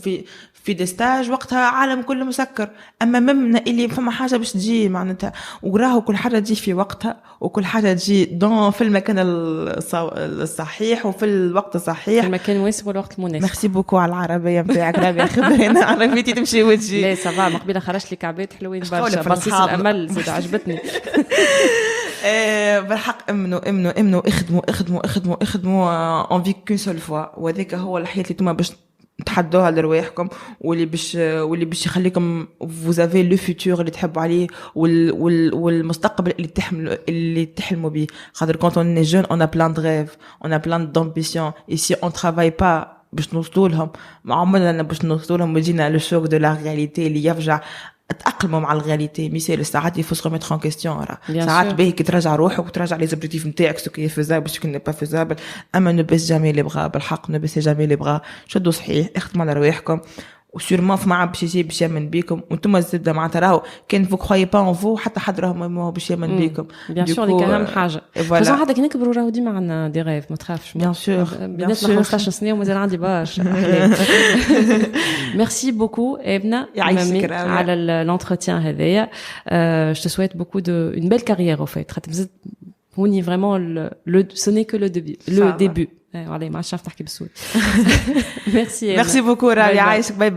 في دستاج وقتها عالم كله مسكر اما ممنا اللي فما حاجه باش تجي معناتها وراهو كل حاجه تجي في وقتها وكل حاجه تجي دون في المكان الصحيح وفي الوقت الصحيح في المكان المناسب والوقت المناسب ميرسي بوكو على العربيه نتاعك رابي خبرنا عربيتي تمشي وتجي لا سافا ما قبيله خرجت لي كعبات حلوين برشا بصيص الامل زاد عجبتني بالحق امنوا اخدموا اون في كون سول فوا وهذاك هو الحياه اللي نتوما باش تحدوها لرواحكم واللي باش يخليكم vous avez le futur اللي تحبوا عليه والمستقبل اللي تحلموا به خاطر quand on est jeune on a plein de rêves on a plein d'ambitions et si on travaille pas باش نوصلوا لهم ما عمرنا باش نوصلوا لهم وجينا لو شوك دو لا رياليتي اللي يرجع تأقلموا مع الغاليتي مثال ساعات يفوز remettre en question ساعات باهي كي تراجع روحك وتراجع لي زوبجيكتيف نتاعك سو كي فيزابل سو كي ني با فيزابل اما نو بيس جامي لي بغا بالحق نو بيس جامي لي بغا شدوا صحيح اخدموا على رواحكم وسيرمون فما باش يجي باش يامن بيكم وانتم زبده معناتها راهو كان فو كروي با اون فو حتى حد راهو ما باش يامن بيكم بيان سور ديك اهم حاجه خاصه حتى كي نكبروا راهو ديما عندنا دي غيف ما تخافش بيان سور بيناتنا 15 سنه ومازال عندي برشا ميرسي بوكو ابنا على l'entretien هذايا je te souhaite beaucoup de une belle carrière au fait خاطر هوني vraiment ce n'est que le début والله ما عادش نفتح كي بالسود ميرسي بوكو راهي عايشك باي باي